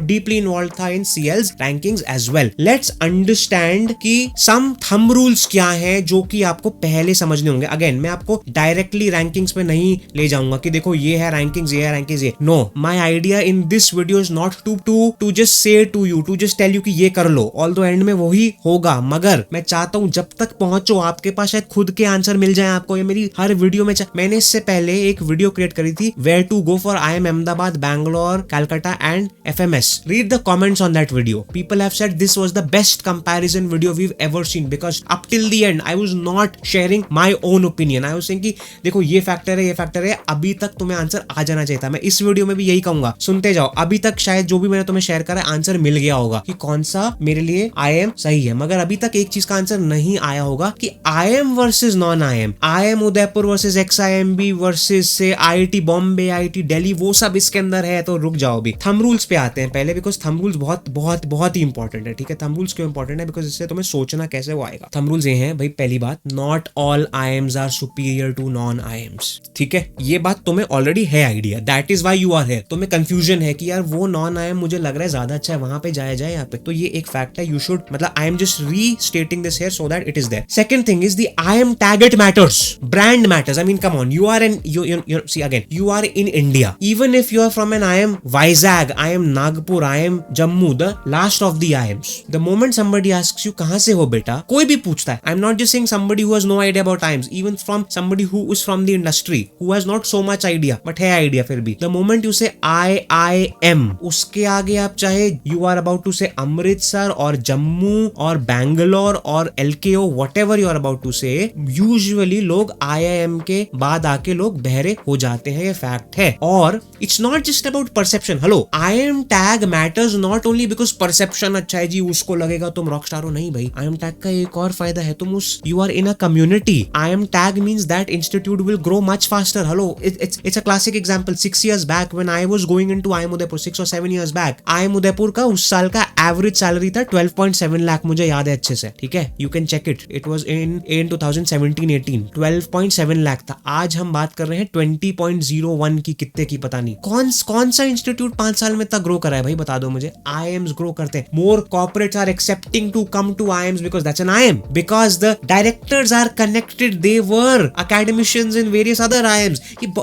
डीपली इन्वॉल्व था in CLs rankings as well. Let's understand कि सम थंब रूल्स क्या हैं जो कि आपको पहले समझने होंगे। अगेन मैं आपको डायरेक्टली रैंकिंग्स पे नहीं ले जाऊंगा कि देखो ये है रैंकिंग्स, ये है रैंकिंग्स, ये no, my idea in this video is not to just say to you, to just tell you कि ये कर लो, ऑल्दो एंड में वही होगा, मगर मैं चाहता हूं जब तक पहुंचो आपके पास शायद खुद के आंसर मिल जाए आपको। ये मेरी हर वीडियो में मैंने इससे पहले एक वीडियो क्रिएट करी थी, where to go for IIM Ahmedabad, Bangalore, Calcutta and FMS. Read the comments on that video, people have said this was the best comparison video we have ever seen, because up till the end I was not sharing my own opinion, I was saying कि देखो ये factor है, ये factor है, अभी तक तुम्हें answer आ जाना चाहिए था। मैं इस वीडियो में भी यही कहूंगा, सुनते जाओ, अभी तक शायद जो भी मैंने तुम्हें शेयर करा आंसर मिल गया होगा कि कौन सा मेरे लिए आईएम सही है, मगर अभी तक एक चीज का आंसर नहीं आया होगा कि IIM versus non IIM, IIM Udaipur versus XIMB versus से आईआईटी बॉम्बे, आईआईटी दिल्ली, वो सब इसके अंदर है। तो रुक जाओ, भी थंब रूल्स पे आते हैं पहले, बिकॉज थंब रूल्स बहुत बहुत बहुत ही इंपॉर्टेंट है। ठीक है, थंब रूल्स क्यों इंपॉर्टेंट है, बिकॉज इससे तुम्हें सोचना कैसे वो आएगा। थंब रूल्स ये हैं भाई, पहली बात, not all IIMs are superior to non IIMs. ठीक है, ये बात तुम्हें ऑलरेडी है idea, that is why you are here. तुम्हें कंफ्यूजन है कि यार वो नॉन आईएम मुझे लग रहा है ज्यादा अच्छा है, वहां पे जाया जाए यहाँ पे, तो ये एक फैक्ट है, यू शुड, मतलब I am just restating this here so that it is there. Second thing is the IIM tag, it matters, brand matters. I mean come on, you are in you see again, you are in India, even if you are from an IIM Vizag, IIM Nagpur, IIM Jammu, the last of the IIMs, the moment somebody asks you कहां से हो बेटा, कोई भी पूछता है, I'm not just saying somebody who has no idea about IIMs, even from somebody who is from the industry who has not so much idea but है idea फिर भी, the moment you say IIM, उसके आगे आप चाहे you are about to say Amritsar और जम्मू और बैंगलोर और LKO, whatever you are about to say, usually लोग IIM के बाद आके लोग बहरे हो जाते हैं, ये फैक्ट है। और it's not just about perception. Hello, IIM tag matters not only because perception अच्छा है जी, उसको लगेगा तुम रॉक स्टार हो, नहीं भाई। आईएम टैग का एक और फायदा है, तुम उस, you are in a community. IIM tag means that institute will grow much faster. Hello, it's a classic example, 6 years back when I was going into IIM Udaipur, 6 or 7 years back, IIM Udaipur का उस साल का average salary था 12.7 लाख, मुझे याद है अच्छे से। ठीक है, you can check it, it was in 2017-18 12.7 lakh था। आज हम बात कर रहे हैं 20.01 की, कितने की पता नहीं। कौन सा इंस्टीट्यूट 5 साल में इतना ग्रो करा है भाई, बता दो मुझे। आईएम्स ग्रो करते हैं, more corporates are accepting to come to IIMs because that's an IIM, because the directors are connected, they were academicians in various other IIMs,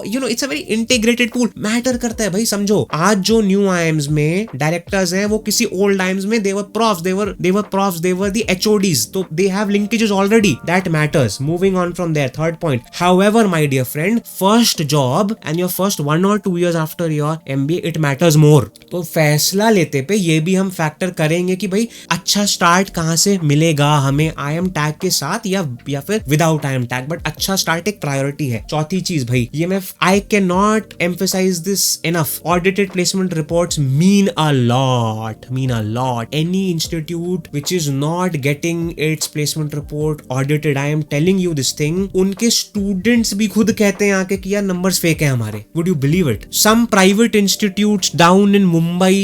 you know it's a very integrated pool, matter करता है भाई। समझो, आज जो new IIMs में directors हैं वो किसी ओल्ड IIMs में they were profs, they were the HODs, तो they have linkages already, that matters. Moving on from there, third point, however my dear friend, first job and your first 1 or 2 years after your MBA, it matters more. तो फैसला लेते पे ये भी हम factor करेंगे कि भाई अच्छा स्टार्ट कहां से मिलेगा हमें, आईएम टैग के साथ या फिर विदाउट आईएम टैग, बट अच्छा स्टार्ट एक प्रायोरिटी है। चौथी चीज भाई, ये मैं I can not emphasise this enough, audited placement reports mean a lot. mean a lot. Any institute which is not getting its placement report audited, I am telling you this thing, उनके students भी खुद कहते हैं आके कि यार numbers fake है हमारे. Would you believe it? Some private institutes down in Mumbai,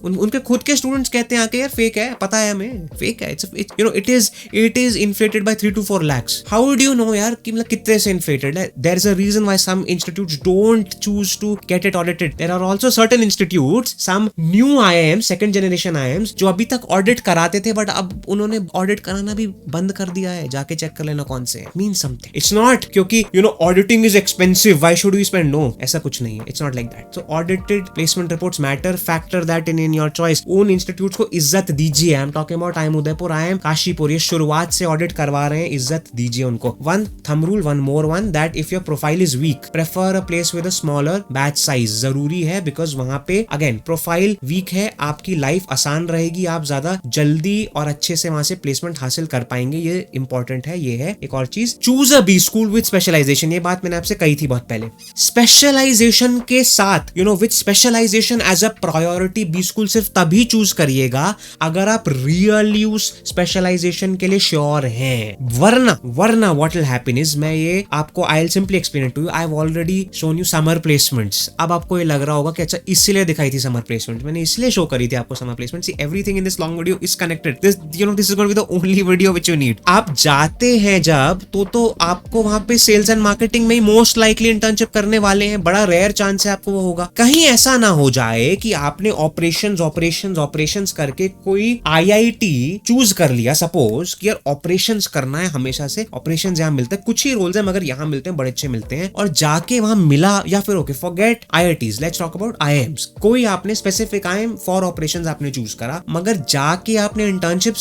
उनके खुद के students कहते हैं आके यार fake है, पता है हमें fake है. It is inflated by 3 to 4 lakhs. How do you know यार कि मतलब कितने से inflated है? There is a reason why some institutes don't choose to get it audited. There are also certain institutes, some new IIMs, second generation IIMs, जो अभी तक audit कराते थे but अब उन्होंने audit कराना भी बंद कर दिया है. जाके check कर लेना कौन से हैं. Means something. It's not क्योंकि auditing is expensive. Why should we spend? No, ऐसा कुछ नहीं है. It's not like that. So audited placement reports matter. Factor that in your choice. उन institutes को इज्जत दीजिए. I'm talking about IIM Udaipur, IIM Kashipur, ये शुरुआत से ऑडिट करवा रहे हैं, इज्जत दीजिए उनको. One thumb rule, one more one, that if your profile is weak, prefer a place with a smaller batch size. जरूरी है because वहां पे again प्रोफाइल वीक है, आपकी लाइफ आसान रहेगी, आप ज्यादा जल्दी और अच्छे से वहां से प्लेसमेंट हासिल कर पाएंगे. ये इंपॉर्टेंट है. ये है एक और चीज, choose a B school with specialisation. ये बात मैंने आपसे कही थी बहुत पहले. स्पेशलाइजेशन के साथ with specialisation as a priority B school सिर्फ तभी चूज करिएगा अगर आप रियली उस स्पेशलाइजेशन के लिए श्योर हैं. वरना व्हाट विल हैपन इज, मैं ये आपको I will simply explain it to you. I have already shown you summer placements. अब आपको ये लग रहा होगा कि अच्छा इसलिए दिखाई थी समर प्लेसमेंट, मैंने इसलिए शो करी थी आपको summer placement. See everything in this long video is connected. This is going to be the only video which you need. आप जाते हैं जब तो आपको वहां पे सेल्स एंड मार्केटिंग में ही मोस्ट लाइकली इंटर्नशिप करने वाले हैं. बड़ा रेयर चांस है आपको वो होगा. कहीं ऐसा ना हो जाए कि आपने ऑपरेशंस करके कोई आईआईटी चूज कर लिया, सपोज कि यार ऑपरेशंस करना है, हमेशा से ऑपरेशंस यहां मिलते हैं, कुछ ही रोल्स हैं मगर यहां मिलते हैं, बड़े अच्छे मिलते हैं, और जाके वहां मिला, या फिर okay forget IITs, let's talk about IIMs. कोई आपने स्पेसिफिक आईआईएम फॉर ऑपरेशंस आपने चूज करा, मगर जाके आपने इंटर्नशिप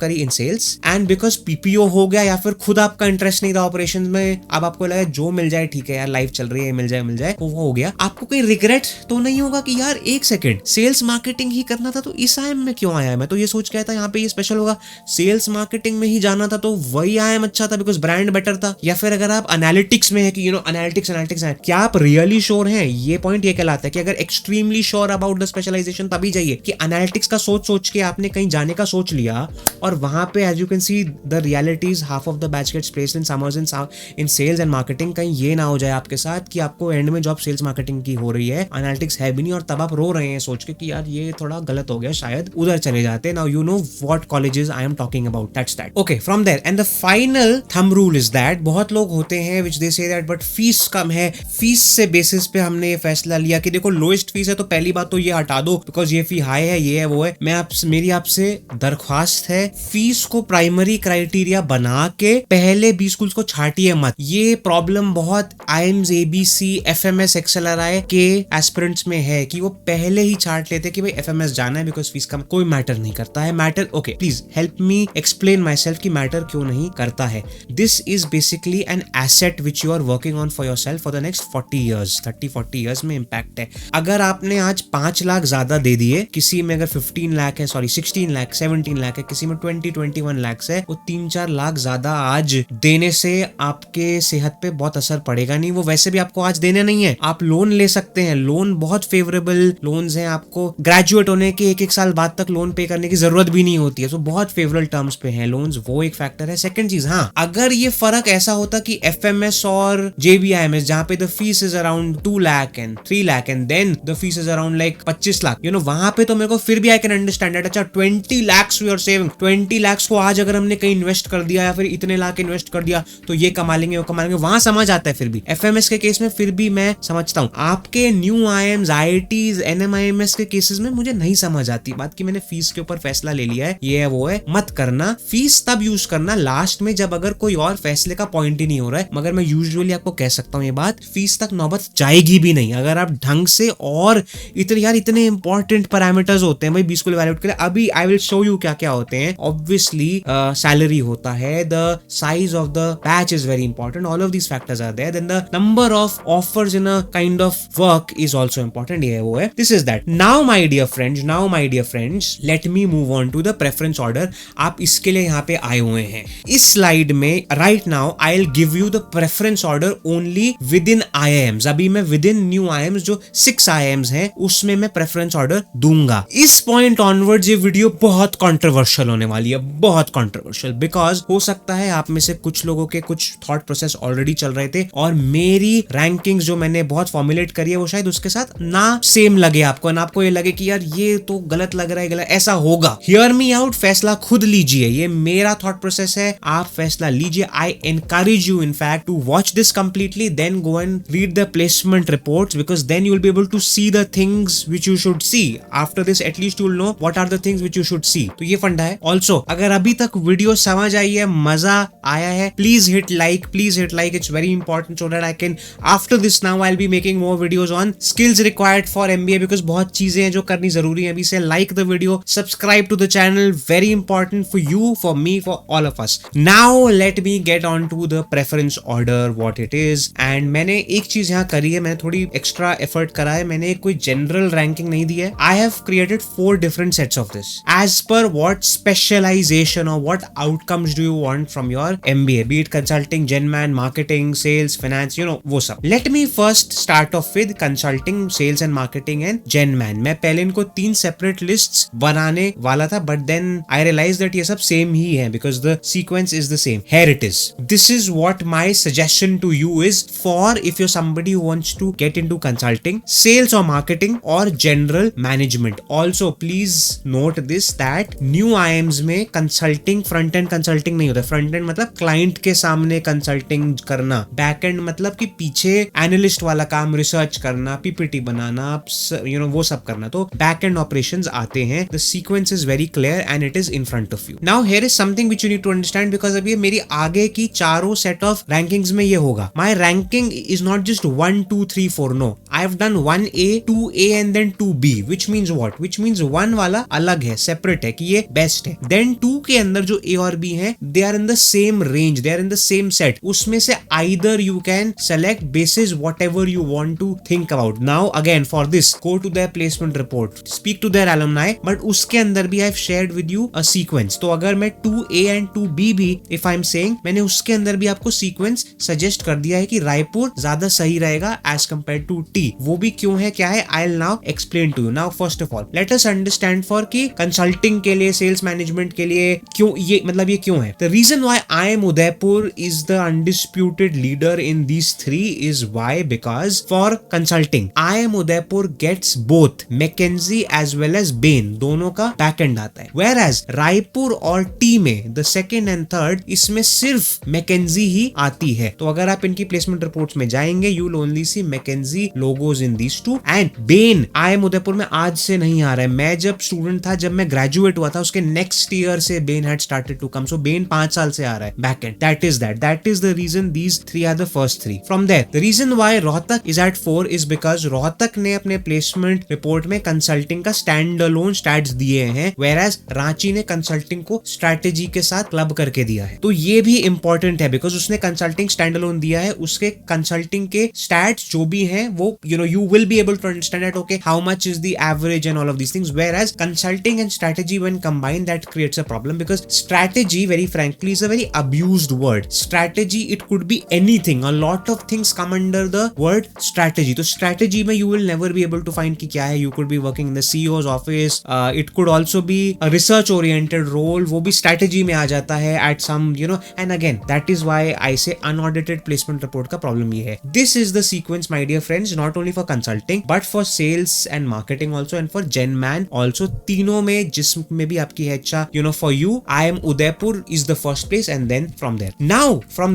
करी इन सेल्स, एंड बिकॉज पीपीओ हो गया या फिर खुद आपका इंटरेस्ट नहीं था ऑपरेशंस में, अब आपको लगा जो मिल जाए ठीक है यार, लाइफ चल रही है, मिल जाए वो हो गया. आपको कोई रिग्रेट तो नहीं होगा कि यार एक सेकंड, सेल्स मार्केटिंग ही करना था तो इस आईएम में क्यों आया. मैं तो ये सोच गया था यहाँ पे ये स्पेशल होगा, सेल्स मार्केटिंग में ही जाना था तो वही आईएम अच्छा था बिकॉज ब्रांड बेटर था. या फिर अगर आप एनालिटिक्स में है कि एनालिटिक्स क्या आप रियली श्योर हैं, ये पॉइंट ये कहलाता है कि अगर extremely sure about the specialisation तभी जाइए. कि एनालिटिक्स का सोच के आपने कहीं जाने का सोच लिया और वहां पे as you can see the realities, half of the batch gets placed in summers in sales and marketing. कहीं ये ना हो जाए आपके साथ कि आपको एंड में जॉब सेल्स मार्केटिंग की हो रही है, एनालिटिक्स है भी नहीं, और तब आप रो रहे हैं सोच के कि यार ये थोड़ा गलत हो गया, शायद उधर चले जाते. Now you know what colleges I am talking about. That's that. Okay, from there and the final thumb rule is that, बहुत लोग होते हैं which they say that but fees कम है, फीस से बेसिस पे हमने ये फैसला लिया कि देखो लोएस्ट फीस है तो पहली बात तो ये हटा दो बिकॉज ये फी हाई है, ये है वो है. मेरी आपसे दरख्वास्त है, फीस को प्राइमरी क्राइटेरिया बना के पहले बी स्कूल्स को छाटिए मत. ये प्रॉब्लम बहुत आईएम्स, एबीसी, एफएमएस, एक्सएलआरआई के एस्पिरेंट्स में है कि वो पहले ही छाट लेते कि भाई एफएमएस जाना है बिकॉज फीस का कोई मैटर नहीं करता है. Matter okay, please help me explain myself कि मैटर क्यों नहीं करता है. This is basically an asset which you are working on for yourself for the next 40 years. 30-40 years में इम्पैक्ट है. अगर आपने आज 5 लाख ज्यादा दे दिए, किसी में अगर 15 लाख है, 16 लाख, 17 लाख है, किसी में 21 लाख है, वो 3-4 लाख ज्यादा आज देने से आपके सेहत पे बहुत असर पड़ेगा नहीं. वो वैसे भी आपको आज देने नहीं है. आप लोन ले सकते हैं, लोन बहुत फेवरेबल लोन्स हैं, आपको ग्रेजुएट होने के 1-1 साल बाद तक लोन पे करने की जरूरत भी नहीं होती है. तो बहुत फेवरेबल टर्म्स पे हैं लोन्स, वो एक फैक्टर है. सेकंड चीज, हाँ, अगर ये फर्क ऐसा होता कि एफएमएस और जेबीआईएमएस जहां पे the fees is around 2 lakh and 3 lakh and then the fees is around like 25 lakh, वहां पे तो मेरे को फिर भी आई कैन अंडरस्टैंड दैट. अच्छा 20 lakhs we are saving, 20 lakhs को आज अगर हमने कहीं इन्वेस्ट कर दिया या फिर इतने लाख इन्वेस्ट कर दिया तो ये कमा लेंगे, वो कमा लेंगे, वहां समझ आता है. फिर भी एफएमएस के केस में फिर भी मैं समझता हूं. आपके न्यू आईएम्स, आईआईटीज, एनएमआईएमएस के केसेस में मुझे नहीं समझ आती बात कि मैंने फीस के ऊपर फैसला ले लिया है, ये है वो है. मत करना. फीस तब यूज करना लास्ट में जब अगर कोई और फैसले का पॉइंट ही नहीं हो रहा है. मगर मैं यूजुअली आपको कह सकता हूं ये बात, फीस तक नौबत जाएगी भी नहीं अगर आप ढंग से, और इतने इंपॉर्टेंट पैरामीटर्स होते हैं भाई बी स्कूल इवैल्यूएट के लिए. अभी आई विल शो यू क्या क्या होते हैं. ऑब्वियसली सैलरी होता है, the size of the batch is very important, all of these factors are there. Then the number of offers in a kind of work is also important. ये वो है. This is that. Now my dear friends, let me move on to the preference order. आप इसके लिए यहाँ पे आए हुए हैं. इस स्लाइड में right now I will give you the preference order only with in IIMs. अभी मैं विद इन न्यू आईआईएम्स जो 6 आईआईएम्स हैं है उसमें मैं प्रेफरेंस ऑर्डर दूंगा। इस पॉइंट ऑनवर्ड ये वीडियो बहुत कंट्रोवर्शियल होने वाली है, बहुत कंट्रोवर्शियल, बिकॉज हो सकता है आप में से कुछ लोगों के कुछ थॉट प्रोसेस ऑलरेडी चल रहे थे और मेरी रैंकिंग्स जो मैंने बहुत फॉर्मुलेट करी है वो शायद उसके साथ ना सेम लगे आपको, ना आपको ये लगे कि यार ये तो गलत लग रहा है, गलत ऐसा होगा। हियर मी आउट, फैसला खुद लीजिए, ये मेरा थॉट प्रोसेस है, आप फैसला लीजिए। I encourage you in fact to watch this completely, then go and read the placement reports, because then you will be able to see the things which you should see. After this at least you will know what are the things which you should see. तो ये फंडा है। Also अगर अभी तक video समझ आई है, मजा आया है, please hit like, it's very important, so that I can after this now I will be making more videos on skills required for MBA, because बहुत चीजें हैं जो करनी जरूरी है अभी से। Like the video, subscribe to the channel, very important for you, for me, for all of us. Now let me get on to the preference order, what it is. And मैंने एक चीज यहाँ करी है, मैंने थोड़ी एक्स्ट्रा एफर्ट करा है, मैंने कोई जनरल रैंकिंग नहीं दी है। I have created 4 different sets of this as per what specialization or what outcomes do you want from your MBA, be it consulting, GenMan, marketing, sales, finance, you know, वो सब। Let me first start off with consulting, sales and marketing and GenMan। मैं पहले इनको 3 separate lists बनाने वाला था, but then I realized that ये सब same ही है because the sequence is the same. Here it is. This is what my suggestion to you is for if you're somebody who wants to get into consulting, sales or marketing or general management. Also please note this that new IIMs में consulting, front end consulting नहीं होता। Front end मतलब client के सामने consulting करना, back and मतलब कि पीछे एनालिस्ट वाला काम, रिसर्च करना, पीपीटी बनाना, यू नो वो सब करना। तो बैक एंड ऑपरेशंस आते हैं। The sequence is very clear and it is in front of you. Now here is something which you need to understand, because अभी मेरी आगे की चारों सेट ऑफ रैंकिंग्स में ये होगा। My ranking is not just 1 2 3 4, no, I have done 1A 2A and then 2B, which means what, which means 1 वाला अलग है, सेपरेट है कि ये बेस्ट है। देन 2 के अंदर जो A और B हैं, they are in the same range, they are in the same set. उसमें से either you can select basis whatever you want to think about. Now again for this go to their placement report, speak to their alumni, but उसके अंदर भी I have shared with you a sequence. तो अगर मैं 2A and 2B भी if I am saying, मैंने उसके अंदर भी आपको सीक्वेंस सजेस्ट कर दिया है कि रायपुर ज्यादा सही रहेगा एज कंपेयर टू T। वो भी क्यों है, क्या है, I will now explain to you. Now first of all let us understand for कि कंसल्टिंग के लिए, सेल्स मैनेजमेंट के लिए क्यों ये, मतलब ये क्यों है। The reason why IIM Udaipur is the undisputed leader in these 3 is why, because for consulting IIM Udaipur gets both McKinsey as well as Bain, दोनों का बैक एंड आता है। वेयर एज रायपुर और T में द सेकेंड एंड थर्ड, इसमें सिर्फ McKenzie ही आती है। तो अगर आप इनकी प्लेसमेंट रिपोर्ट्स में जाएंगे, you will only see McKinsey logos in these 2 and Bain IIM Udaipur में आज से नहीं आ रहा है। मैं जब स्टूडेंट था, जब मैं ग्रेजुएट हुआ था, उसके नेक्स्ट ईयर से Bain had started to come. So Bain 5 साल से आ रहा है back end. That is the reason these 3 are the first 3। From there the reason why Rohtak is at 4 is because Rohtak ने अपने प्लेसमेंट रिपोर्ट में कंसल्टिंग का स्टैंड अलोन स्टैट्स दिए हैं, वेयरएज रांची ने कंसल्टिंग को स्ट्रेटेजी के साथ क्लब करके दिया है। तो ये भी इंपॉर्टेंट है बिकॉज उसने कंसल्टिंग स्टैंड अलोन दिया है, उसके कंसल्टिंग के स्टैट्स जो भी हैं वो you will be able to understand that okay how much is the average and all of these things, whereas consulting and strategy when combined that creates a problem because strategy very frankly is a very abused word. Strategy, it could be anything, a lot of things come under the word strategy. तो strategy में you will never be able to find कि क्या है, you could be working in the CEO's office, it could also be a research oriented role, वो भी strategy में आ जाता है at some and again that is why I say unaudited placement report का problem ये है। This is the sequence my dear friends, not only for consulting but for sales and marketing also and for GenMan also, तीनों में जिसमें भी आपकी है अच्छा for you IIM Udaipur is the first place and then from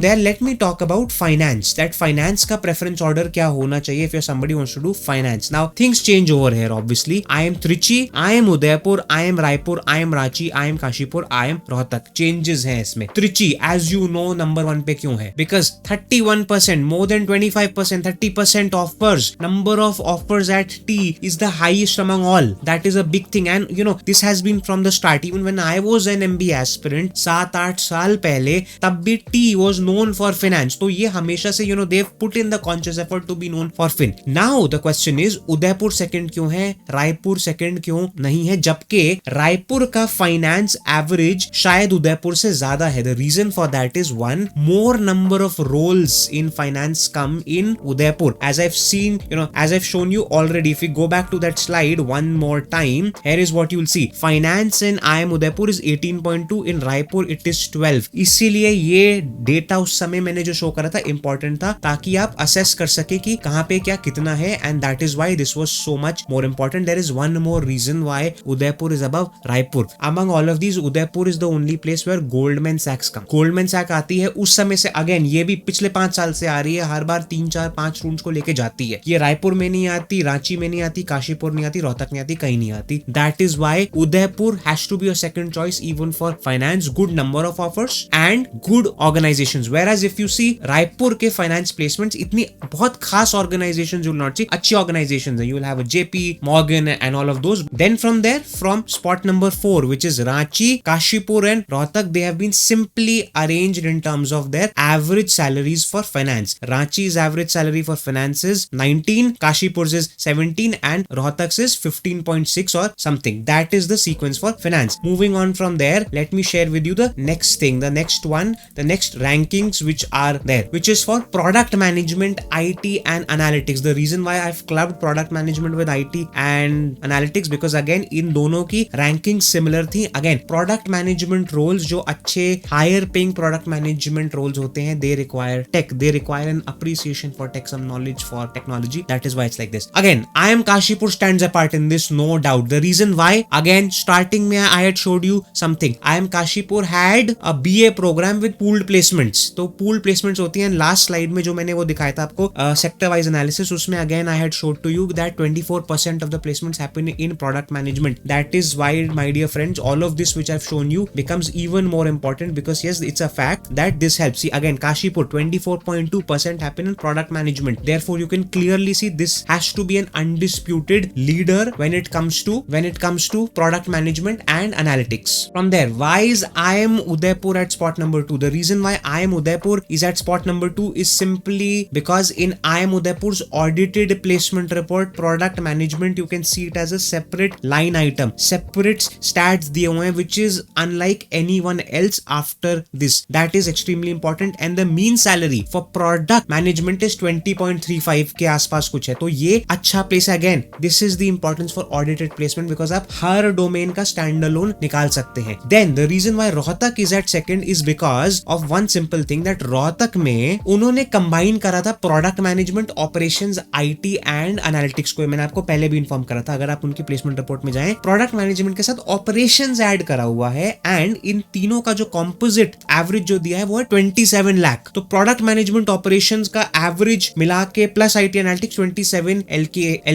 there let me talk about finance, that finance का preference order क्या होना चाहिए if you're somebody who wants to do finance. Now things change over here obviously. IIM Trichy, IIM Udaipur, IIM Raipur, IIM Ranchi, IIM Kashipur, IIM Rohtak, changes हैं इसमें। Trichy as you know number 1 पे क्यों है, because 31%, more than 25%, 30% offers, number of offers at T is the highest among all. That is a big thing and this has been from the start. Even when I was an MBA aspirant 7-8 साल पहले, तब भी T was known for finance. तो ये हमेशा से they've put in the conscious effort to be known for fin. Now the question is Udaipur second क्यों है, रायपुर सेकंड क्यों नहीं है, जबकि रायपुर का फाइनेंस एवरेज शायद उदयपुर से ज्यादा है। The reason for that is one, more number of roles in finance come in Udaipur. As I've seen, as I've shown you you already. If we go back to that slide one more time, here is what you'll see. Finance in IIM Udaipur is 18.2, in Raipur it is 12. इसीलिए ये data उस समय मैंने जो show करा था important था, ताकि आप असेस कर सके कि कहां पे क्या कितना है, and that is why this was so much more important. There is one more reason why Udaipur is above Raipur. Among all of these, Udaipur is the only place where Goldman Sachs come. Goldman Sachs आती है उस समय से, again ये भी पिछले 5 साल से आ रही है, हर बार 3 4 5 रूम्स को लेके जाती है. ये रायपुर में नहीं आती, रांची में नहीं आती, काशीपुर नहीं आती, रोहतक नहीं आती, कहीं नहीं आती. That is why Udaipur has to be a second choice even for finance. Good number of offers and good organizations. Whereas if you see Raipur के finance placements इतनी बहुत खास organizations will not see, अच्छी organizations है. You will have a JP Morgan and all of those. Then from there, from spot number 4, which is Ranchi, Kashipur and Rohtak, they have been simply arranged in terms of their average salaries for finance. Ranchi's average salary for finance is 19, Kashipur's is 17 and Rohtak's is 15.6 or something. That is the sequence for finance. Moving on from there, let me share with you the next thing, the next one, the next rankings which are there, which is for product management, IT and analytics. The reason why I've clubbed product management with IT and analytics, because again इन दोनों की ranking similar थी. Again product management roles जो अच्छे higher paying product management roles होते हैं, they require tech, they require an appreciation for tech, some knowledge for technology. That is why it's like this. Again IIM Kashipur stands apart in this, no doubt. The reason why, again starting में I had showed you something. IIM Kashipur had a BA program with pooled placements. तो pooled placements होती हैं. Last slide में जो मैंने वो दिखाया था आपको सेक्टर वाइज एनालिसिस, उसमें again I had showed to you that 24% of the placements happen in product management. That is why, my dear friends, all of this which I've shown you becomes even more important, because yes, it's a fact that this helps. See again, Kashipur 24.2% happen in product management. Therefore, you can clearly see this has to be an undisputed leader when it comes to product management and analytics. From there, why is IIM Udaipur at spot number 2? The reason why IIM Udaipur is at spot number 2 is simply because in IIM Udaipur's audited placement report, product management, you can see it as a separate line item, separate stats दिए हुए हैं, which is unlike anyone else after this. That is extremely important. And the mean salary for product management is 20.35 के आसपास कुछ है. तो ये अच्छा प्लेस है. Again, this is the importance for audited placement, because आप हर डोमेन का स्टैंड अलोन निकाल सकते हैं. Then the reason why Rohtak is at second is because of one simple thing, that Rohtak में उन्होंने कंबाइन करा था product management, operations, IT and analytics को. मैंने आपको पहले भी इन्फॉर्म करा था, अगर आप उनकी प्लेसमेंट रिपोर्ट में जाएं, प्रोडक्ट मैनेजमेंट के साथ ऑपरेशंस ऐड करा हुआ है, एंड इन तीनों का जो कॉम्पोजिट एवरेज जो दिया है वो है 27 लाख. तो प्रोडक्ट मैनेजमेंट ऑपरेशंस का एवरेज मिला के प्लस IT एनालिटिक्स 27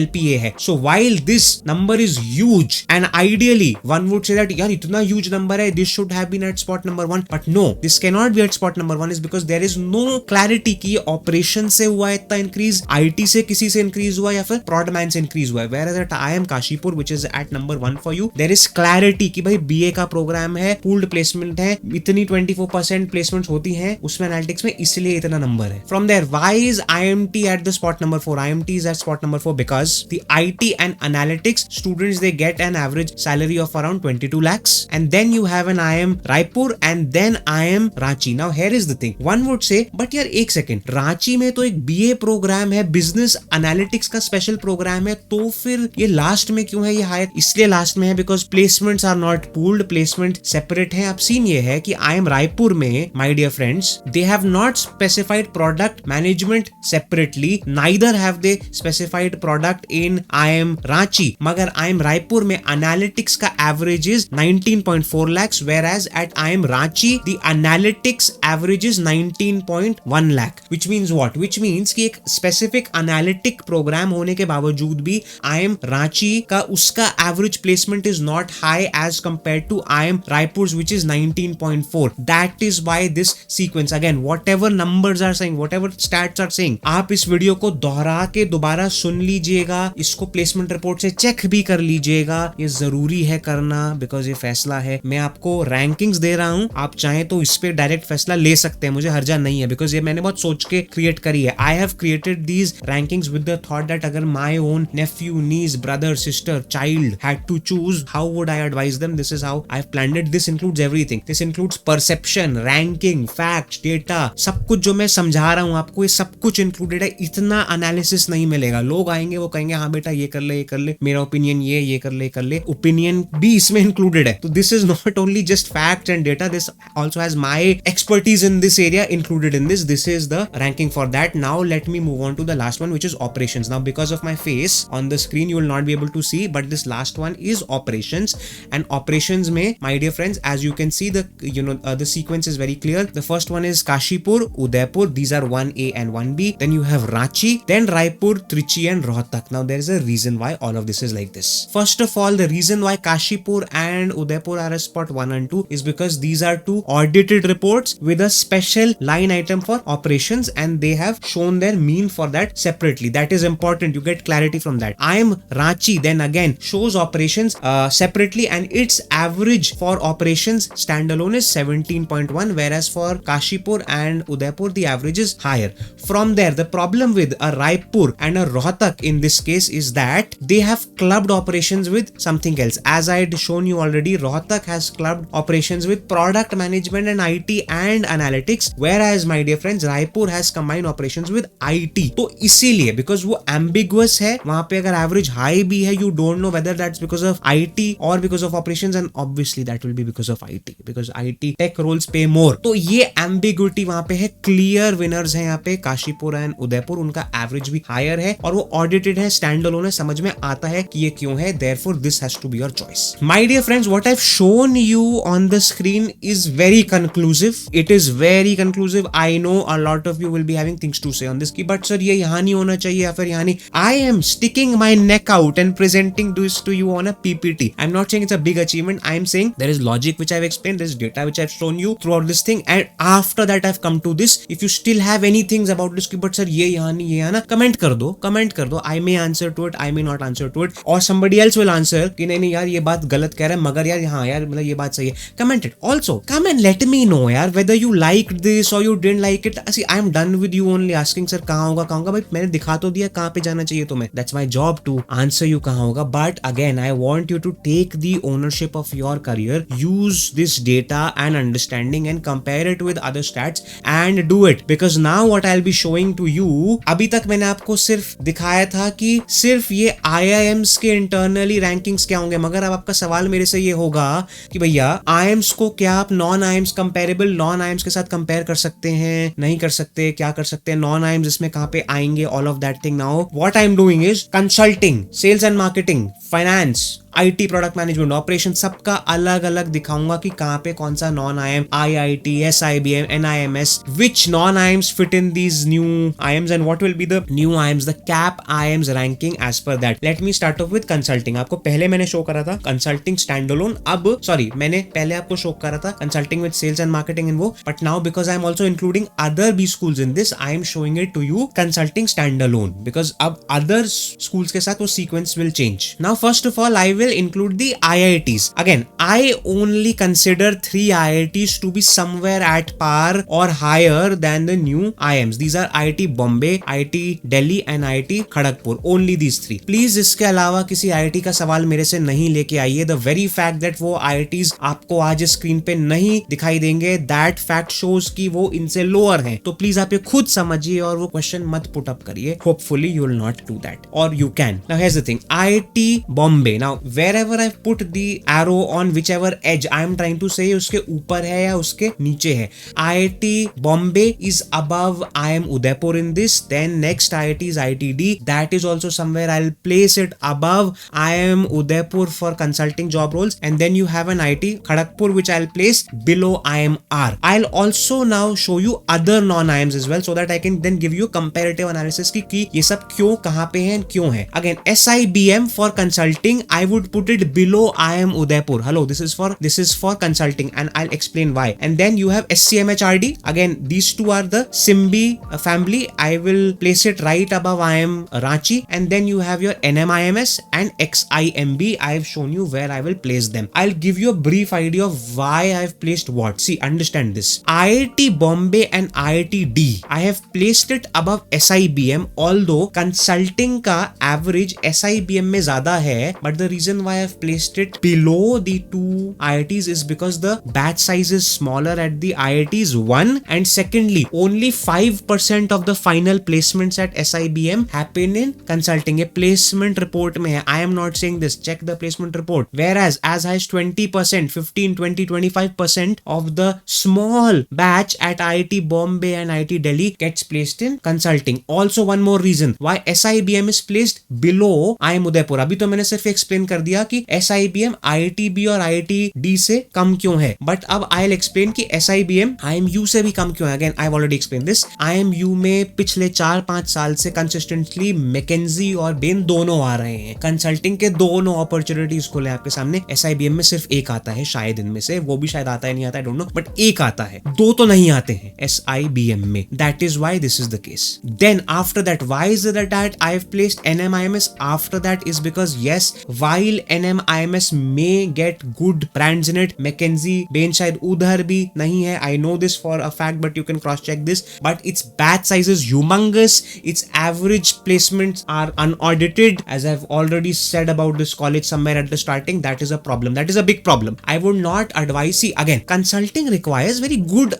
LPA है. So while this number is huge and ideally one would say that यार इतना ह्यूज नंबर है, this should have been at spot number 1, but no, this can not be at spot number 1 is because there is no clarity कि operation से हुआ है इतना increase, IT से किसी से इंक्रीज हुआ या फिर प्रोडक्ट मैन से इंक्रीज हुआ है. Whereas at IIM Kashipur, which is at number 1 for you, there is clarity कि भाई BA का प्रोग्राम है, पूल्ड प्लेसमेंट है, इतनी 24% प्लेसमेंट्स होती हैं उसमें एनालिटिक्स में, इसलिए इतना नंबर है. From there, why is IMT at the spot number 4? IMT is at spot number 4 because the IT and analytics students, they get an average salary of around 22 lakhs, and then you have an IIM Raipur and then IIM Ranchi. Now here is the thing, one would say, but यार एक second, Ranchi में तो एक BA programme है, business analytics का special programme है, तो फिर ये लास्ट में क्यों है ये हायर? इसलिए लास्ट में है because placements are not pooled, placement separate है. अब सीन ये है कि IIM रायपुर में, my dear friends, they have not specified product management separately, neither have they specified product in IIM Ranchi, मगर IIM रायपुर में एनालिटिक्स का average is 19.4 lakhs, whereas at IIM Ranchi the analytics average is 19.1 lakh, which means what? Which means कि एक specific analytic programme होने के बावजूद भी IIM Ranchi का उसका average placement is not high as compare to IIM Raipur's, which is 19.4. That is why this sequence, again, whatever numbers are saying, whatever stats are saying, आप इस video को दोहरा के दोबारा सुन लीजिएगा, इसको प्लेसमेंट रिपोर्ट से चेक भी कर लीजिएगा, ये जरूरी है करना, बिकॉज ये फैसला है. मैं आपको रैंकिंग्स दे रहा हूं, आप चाहें तो इस पे डायरेक्ट फैसला ले सकते हैं, मुझे हर्जा नहीं है, बिकॉज ये मैंने बहुत सोच के क्रिएट करी है. I have created these rankings with the thought that अगर my own nephew, niece, brother, sister, child had to choose, how would I advise them? This is how I've planned it. This includes everything. This includes perception, ranking, facts, data, सब कुछ जो मैं समझा रहा हूं आपको, ये सब कुछ इंक्लूडेड है. इतना एनालिसिस नहीं मिलेगा. लोग लोग आएंगे वो कहेंगे हाँ बेटा ये कर ले, मेरा ओपिनियन ये कर ले, ओपिनियन भी इसमें इंक्लूडेड है. तो this is not only just fact and data, this also has my expertise in this area included in this. This is the ranking for that. Now let me move on to the last one, which is operations. Now because of my face on the screen you will not be able to see, but this last one is operations. And operations mein, my dear friends, as you can see, the sequence is very clear. The first one is Kashipur, Udaipur. These are 1A and 1B. Then you have Ranchi, then Raipur, Trichy and Rohtak. Now there is a reason why all of this is like this. First of all, the reason why Kashipur and Udaipur are a spot 1 and 2 is because these are two audited reports with a special line item for operations, and they have shown their mean for that separately. That is important. You get clarity from that. IIM Ranchi then again shows operations separately, and its average for operations standalone is 17.1, whereas for Kashipur and Udaipur the average is higher. From there, the problem with a Raipur and a Rohtak in this case is that they have clubbed operations with something else. As I had shown you already, Rohtak has clubbed operations with product management and IT and analytics, whereas my dear friends Raipur has combined operations with IT. तो इसीलिए because वो ambiguous है, वहां पे अगर average high भी है, you don't know whether that's because of IT or because of operations, and obviously that will be because of IT, because IT tech roles pay more. तो ये ambiguity वहां पे है. Clear winners है यहाँ पे काशीपुर एंड उदयपुर, उनका average भी higher है और वो audited है, standalone है, समझ में आता है कि ये क्यों है. Therefore this has to be your choice. My dear friends, what I've shown you on the screen is very conclusive. It is very conclusive. I know a lot of you will be having things to say on this, but sir ये यहाँ नहीं होना चाहिए या फिर यहाँ नहीं. I am sticking my neck out and presenting this to you on a PPT. I'm not saying it's a big achievement. I am saying there is logic which I've explained, there is data which I've shown you throughout this thing, and after that I've come to this. If you still have any things about this, but sir ये यहाँ नहीं, ये यहाँ ना, comment कर दो. I may answer to it, I may not answer to it, or somebody else will answer कि नहीं यार ये बात गलत कह रहा है, मगर यार हाँ यार मतलब ये बात सही है. Comment it. Also come and let me know यार whether you liked this or you didn't like it. See, I am done with you only asking sir कहाँ होगा भाई, मैंने दिखा तो दिया कहाँ पे जाना चाहिए तुम्हें. That's my job to answer you कहाँ होगा. But again I want you to take the ownership of your career, use this data and understanding and compare it with other stats and do it, because now what I'll be showing to you, अभी तक मैंने आपको सिर्फ दिखाया था कि सिर्फ ये IIMs के इंटरनली रैंकिंग्स क्या होंगे, मगर अब आपका सवाल मेरे से ये होगा कि भैया IIMs को क्या आप non IIMs comparable non IIMs के साथ कंपेयर कर सकते हैं, नहीं कर सकते, क्या कर सकते हैं, नॉन IIMs इसमें कहाँ पे आएंगे, all of that thing. Now what I am doing is consulting, sales and marketing, finance, IT product management, operation, सबका अलग अलग दिखाऊंगा कि कहां पे कौन सा non IIM, IIT, SIBM, NIMS, which non IIMs fit in these new IIMs and what will be the new IIMs, the cap IIMs ranking as per that. Let me start off with consulting. आपको पहले मैंने show करा था consulting standalone, अब sorry मैंने पहले आपको show करा था consulting with sales and marketing in वो, but now because I am also including other B schools in this, I am showing it to you consulting standalone, because अब other schools के साथ वो sequence will change. Now first of all I will include the IITs. Again, I only consider 3 IITs to be somewhere at par or higher than the new IIMs. These are IIT Bombay, IIT Delhi and IIT Kharagpur. Only these 3. Please इसके अलावा किसी IIT का सवाल मेरे से नहीं लेके आइए. The very fact that वो IITs आपको आज स्क्रीन पे नहीं दिखाई देंगे, that fact shows कि वो इनसे लोअर हैं. तो प्लीज आप ये खुद समझिए और वो क्वेश्चन मत पुट अप करिए. Hopefully you will not do that, or you can. Now here's the thing. IIT Bombay. Now wherever I've put the arrow on whichever edge I am trying to say उसके ऊपर है या उसके नीचे है. IIT Bombay is above IIM Udaipur in this. Then next IIT is IITD. That is also somewhere I'll place it above IIM Udaipur for consulting job roles. And then you have an IIT Kharagpur which I'll place below IIMR. I'll also now show you other non-IIMs as well so that I can then give you comparative analysis कि ये सब क्यों कहाँ पे हैं क्यों है. Again SIBM for consulting I would put it below IIM Udaipur. Hello, this is for consulting and I'll explain why. And then you have SCMHRD. Again, these two are the Simbi family. I will place it right above IIM Ranchi. And then you have your NMIMS and XIMB. I've shown you where I will place them. I'll give you a brief idea of why I've placed what. See, understand this. IIT Bombay and IIT D. I have placed it above SIBM, although consulting का average SIBM में ज्यादा है, but the reason reason why I've placed it below the two IITs is because the batch size is smaller at the IITs, one, and secondly, only 5% of the final placements at SIBM happen in consulting. ये placement report में है. I am not saying this. Check the placement report. Whereas as high as 20%, 15, 20, 25% of the small batch at IIT Bombay and IIT Delhi gets placed in consulting. Also one more reason why SIBM is placed below IIM Udaipur. अभी तो मैंने सिर्फ explain कर दिया कि SIBM IITB और IITD से कम क्यों है. But अब I'll explain कि SIBM IMU से भी कम क्यों है. Again, I've already explained this. IMU में पिछले 4-5 साल से consistently McKinsey और बेन दोनों आ रहे हैं. कंसल्टिंग के दोनों अपॉर्चुनिटीज खोले आपके सामने. SIBM में सिर्फ एक आता है शायद इनमें से, वो भी शायद आता है नहीं आता है, डोंट नो, बट एक आता है, दो तो नहीं आते हैं SIBM में. That is why this is the case. Then after that, why is it that I've placed NMIMS after that is because yes, while NMIMS may get good brands in it, McKinsey, Bain शायद उधर भी नहीं है. I know this for a fact, but you can cross check this. But its batch size is humongous. Its average placements are unaudited. As I've already said about this college somewhere at the starting, that is a problem. That is a big problem. I would not advise. See, again, consulting requires very good,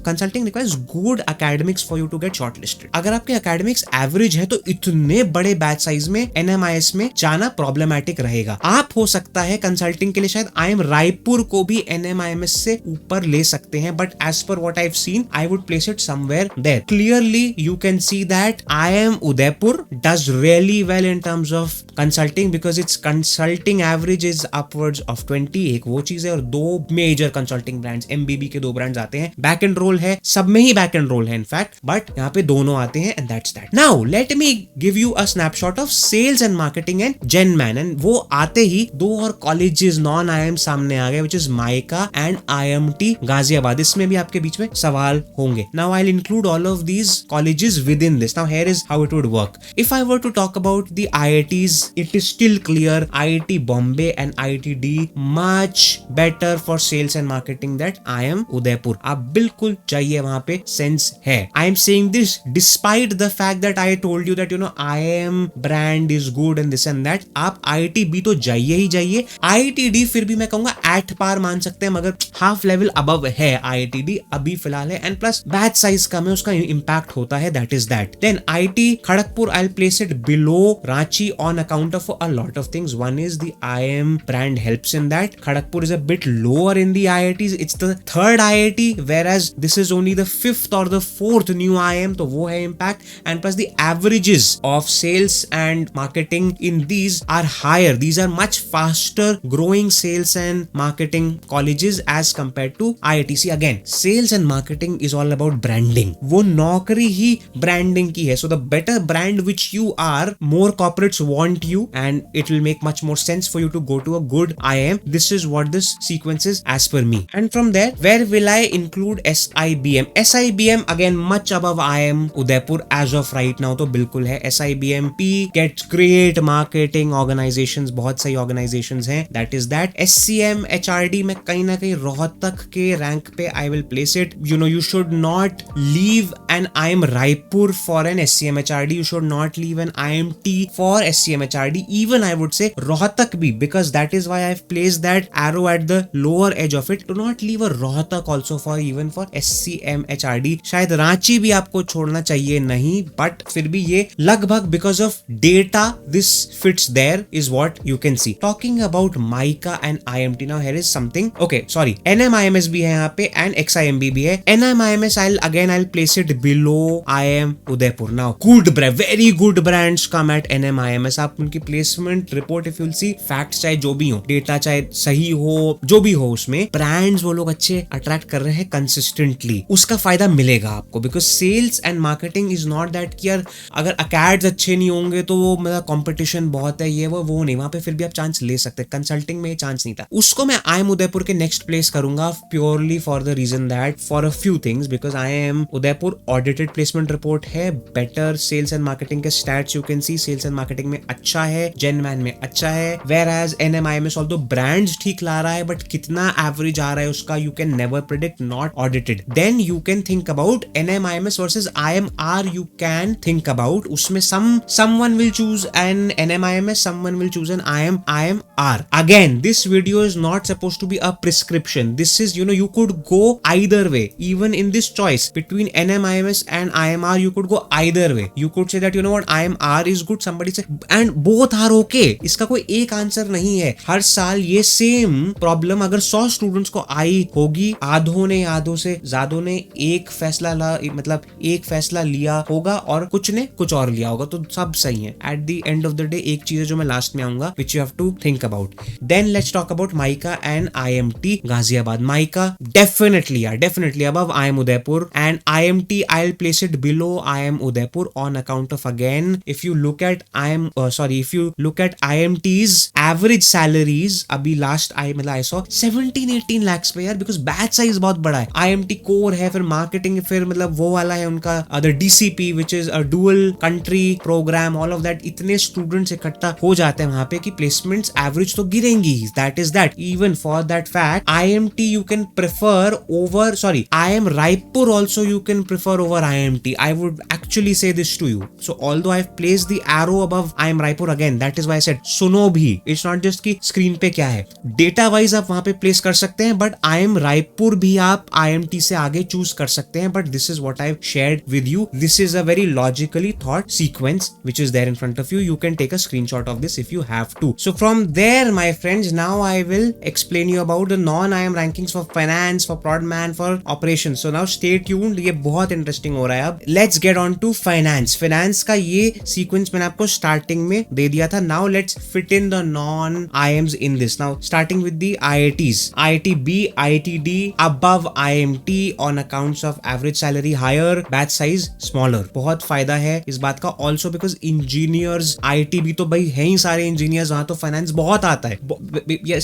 consulting requires good academics for you to get shortlisted. अगर आपके academics average है तो इतने बड़े batch size में NMIS में जाना problematic रहेगा. आप हो सकता है consulting के लिए शायद IIM रायपुर को भी NMIMS से ऊपर ले सकते हैं, but as per what I've seen, I would place it somewhere there. Clearly, you can see that IIM Udaipur does really well in terms of consulting because its consulting average is upwards of 20. एक वो चीज है, और दो major consulting brands, MBB के दो brands आते हैं. Back and roll है, सब में ही back and roll है in fact, but यहाँ पे दोनों आते हैं, and that's that. Now let me give you a snapshot of sales and marketing and GenMan, and वो आते ही दो और colleges non IIM सामने आ गए, which is MICA and IMT Ghaziabad. इसमें भी आपके बीच में सवाल होंगे. Now I'll include all of these colleges within this. Now here is how it would work. If I were to talk about the IITs, it is still clear IIT Bombay and IITD much better for sales and marketing that IIM Udaipur. आप बिल्कुल जाइए, वहां पे sense है. I am saying this despite the fact that I told you that IIM brand is good and this and that. आप IITB तो जाइए ही जाइए. IITD फिर भी मैं कहूंगा at par मान सकते हैं, मगर हाफ लेवल अबव है IITD अभी फिलहाल है, and plus बैच साइज कम है, उसका इम्पैक्ट होता है. That is that. Then IIT Kharagpur, I'll place it below Ranchi on account of a lot of things. One is the IIM brand helps in that. Kharagpur is a bit lower in the IITs. It's the third IIT, whereas this is only the fifth or the fourth new IIM. तो वो है impact. And plus the averages of sales and marketing in these are higher. These are much faster growing sales and marketing colleges as compared to IIT. Again, sales and marketing is all about branding. वो नौकरी ही branding की है. So the better brand which you are, more corporates want you, and it will make much more sense for you to go to a good IIM. This is what this sequence is as per me. And from there, where will I include SIBM? SIBM again much above IIM Udaipur as of right now. तो बिल्कुल है. SIBM P gets great marketing organizations, बहुत सही organizations हैं. That is that. SCM HRD में कहीं ना कहीं रोहतक के रैंक पे I will place it. You should not leave an IIM Raipur for an SCM HRD. You should not leave an IMT for SCM HRD. Even I would say Rohtak bhi, because that is why I've placed that arrow at the lower edge of it. Do not leave a Rohtak also for even for SCM HRD. शायद रांची भी आपको छोड़ना चाहिए नहीं, but फिर भी ये लगभग because of data this fits there is what you can see. Talking about MICA and IMT, now here is something. Okay, sorry, NMIMS भी है यहाँ पे and XIMB भी है. NMIMS I'll place it below IIM Udaipur. Now very good brands come at NMIMS. आप उनकी placement report if you'll see, facts चाहे जो भी हो, data चाहे सही हो, जो भी हो, उसमें brands वो लोग अच्छे attract कर रहे हैं consistently. उसका फायदा मिलेगा आपको, because sales and marketing is not that कि यार अगर acads अच्छे नहीं होंगे तो वो मतलब competition बहुत है, ये वो नहीं, वहां पे फिर भी आप चांस ले सकते हैं. कंसल्टिंग में ये चांस नहीं था. उसको मैं IIM उदयपुर के नेक्स्ट प्लेस करूंगा purely for the reason that for a few things, because IIM Udaipur audited placement report है, better sales and marketing के stats you can see, sales and marketing में अच्छा है, GenMan में अच्छा है, whereas NMIMS although brands ठीक ला रहा है, but कितना average आ रहा है उसका you can never predict, not audited. Then you can think about NMIMS versus IMR. You can think about उसमें someone will choose an NMIMS, someone will choose choose an IMR. Again, this video is not supposed to be a prescription. This is, you could go either way. Even in this choice between NMIMS and IMR, you could go either way. You could say that, IMR is good, somebody say, and both are okay. इसका कोई एक answer नहीं है. हर साल ये same problem अगर 100 students को आई होगी, आधों से ज्यादा ने एक फैसला लिया होगा और कुछ ने कुछ और लिया होगा, तो सब सही है. At the end of the day एक चीज है जो मैं लास्ट में आऊंगा, which you have to think about. Then let's talk about MICA and IMT Ghaziabad. MICA definitely above IIM Udaipur, and IMT I'll place it below IIM Udaipur on account of, again, if you look at IMT's average salaries, अभी last I saw 17-18 lakhs पे यार, because batch size बहुत बड़ा है. IMT core है, फिर marketing, फिर वो वाला है उनका the DCP which is a dual country program, all of that. इतने स्टूडेंट्स इकट्ठा हो जाते हैं वहां पे कि प्लेसमेंट्स एवरेज तो गिरेंगी. That is that. Even for that fact IMT you can prefer over, IIM Raipur also you can prefer over IMT. I would actually say this to you. So although I've placed the arrow above IIM Raipur, again that is why I said सुनो भी. It's not just कि screen पे क्या है, data wise आप वहां पे place कर सकते हैं, बट IIM Raipur भी आप IMT से आगे चूज कर सकते हैं. But this is what I've shared with you. This is a very logically thought sequence which is there in front of you. You can take a screenshot of this if you have to. So from there, my friends, now I will explain you about the non-IIM rankings for finance, for prodman, for operations. So now stay tuned, ये बहुत interesting हो रहा है. अब let's get on to finance. Finance का ये sequence मैंने आपको स्टार्टिंग में दे दिया था. Now let's fit in the non-IIMs in this. Now starting with the IITs. IITB, IITD above IMT on accounts of average salary higher, batch size smaller. बहुत फायदा है इस बात का. Also because engineers, IITB तो भाई है ही सारे engineers, वहां तो finance बहुत आता है.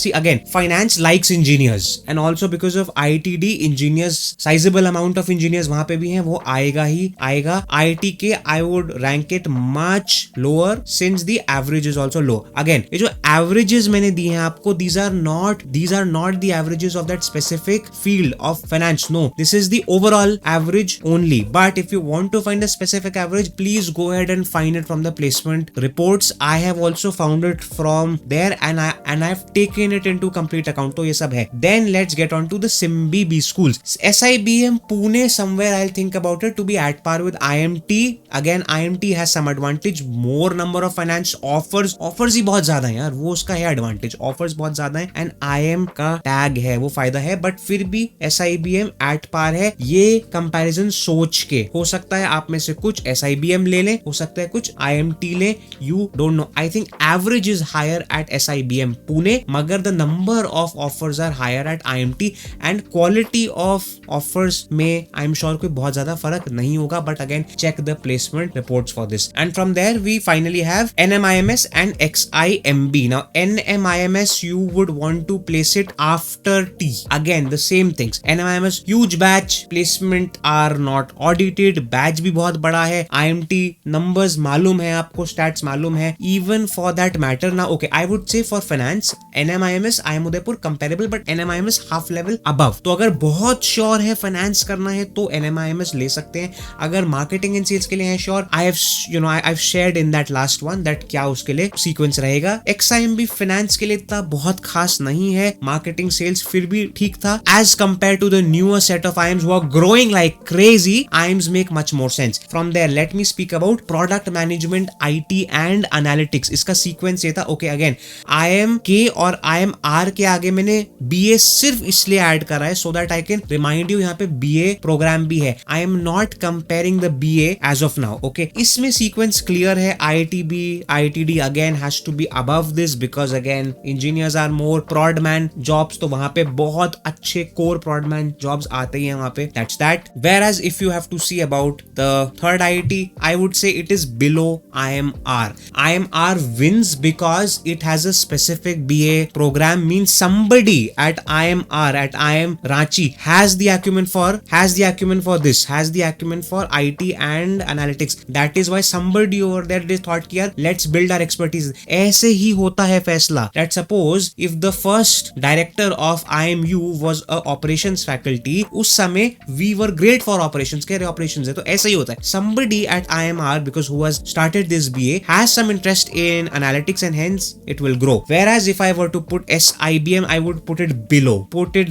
See again, finance likes engineers, and also because of IITD engineers, sizable amount of engineers वहां पे भी हैं, वो आएगा ही आएगा. IIT के I would rank it much lower since the average is also low. Again, ये जो averages मैंने दिए हैं आपको, these are not the averages of that specific field of finance. No, this is the overall average only. But if you want to find a specific average, please go ahead and find it from the placement reports. I have also found it from there, and I've taken it into complete account. तो ये सब है. Then let's get on to the SIMBB schools. SIBM Pune, somewhere I'll think about it to be at par with IMT. Again, IMT has some advantage, more number of finance offers ही बहुत ज्यादा है यार, वो उसका है advantage, offers बहुत ज्यादा है, एंड IIM का टैग है, वो फायदा है. बट फिर भी SIBM एट पार है. ये कंपैरिजन सोच के, हो सकता है आप में से कुछ SIBM ले लें, हो सकता है कुछ IMT ले, you don't know. I think average is higher at SIBM Pune, मगर the number of offers are higher at IMT, and quality of offers में I'm sure कोई बहुत ज्यादा फर्क नहीं होगा. But again, check the placement reports for this. And from there we finally have NMIMS and XIMB. Now NMIMS you would want to place it after T. Again the same things. NMIMS huge batch, placement are not audited, batch भी बहुत बड़ा है. IMT numbers मालूम है आपको, stats मालूम है. Even for that matter, now okay, I would say for finance NMIMS IIM Udaipur comparable, but NMIMS half level above. तो अगर बहुत श्योर है फाइनेंस करना है तो NMIMS ले सकते हैं. अगर मार्केटिंग एंड सेल्स के लिए है sure, I've shared in that last one that क्या उसके लिए सीक्वेंस रहेगा. XIMB फाइनेंस के लिए इतना बहुत खास नहीं है, मार्केटिंग सेल्स फिर भी ठीक था. As compared to the newer set of IIMs who are growing like crazy, IIMs make much more sense. From there, let me speak about product management, IT and analytics. इसका sequence ये था. Okay, again, IIM के और IIM R के आगे मैंने BA सिर्फ इसलिए ऐड करा है so that I can remind you यहाँ पे BA प्रोग्राम भी है. I am not comparing the BA as of now. Okay, इसमें सीक्वेंस क्लियर है. IITB, IITD again has to be above this because again engineers are more. Prodman jobs तो वहां पे बहुत अच्छे core prodman jobs आते ही हैं वहां पे. That's that. Whereas if you have to see about the third IIT, I would say it is below IMR. IMR wins because it has a specific BA program, means somebody at IMR, at IIM Ranchi has the acumen for this, has the acumen for IT and analytics. That is why somebody over there they thought कि यार let's build our expertise. ऐसे ही होता है फैसला. Let's suppose if the first director of IMU was a operations faculty, उस समय we were great for operations, कह रहे operations है, तो ऐसा ही होता है. Somebody at IMR because who has started this BA has some interest in analytics analytics and hence it will grow. Whereas if I were to put SIBM, I would put it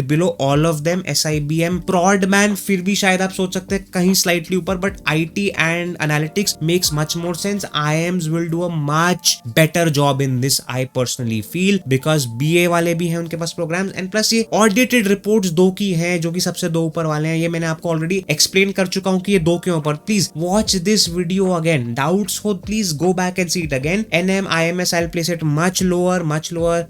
below all of them. SIBM, Prodman फिर भी शायद आप सोच सकते हैं कहीं slightly ऊपर, but IT and analytics makes much more sense. IIMs will do a much better job in this, I personally feel, because BA वाले भी हैं उनके पास programs, and plus ये audited reports दो की हैं जो कि सबसे दो ऊपर वाले हैं. ये मैंने आपको ऑलरेडी एक्सप्लेन कर चुका हूं कि ये दो क्यों ऊपर. Please watch this video again. Doubts हो please go back and see it again. NM IMS I'll place it much lower.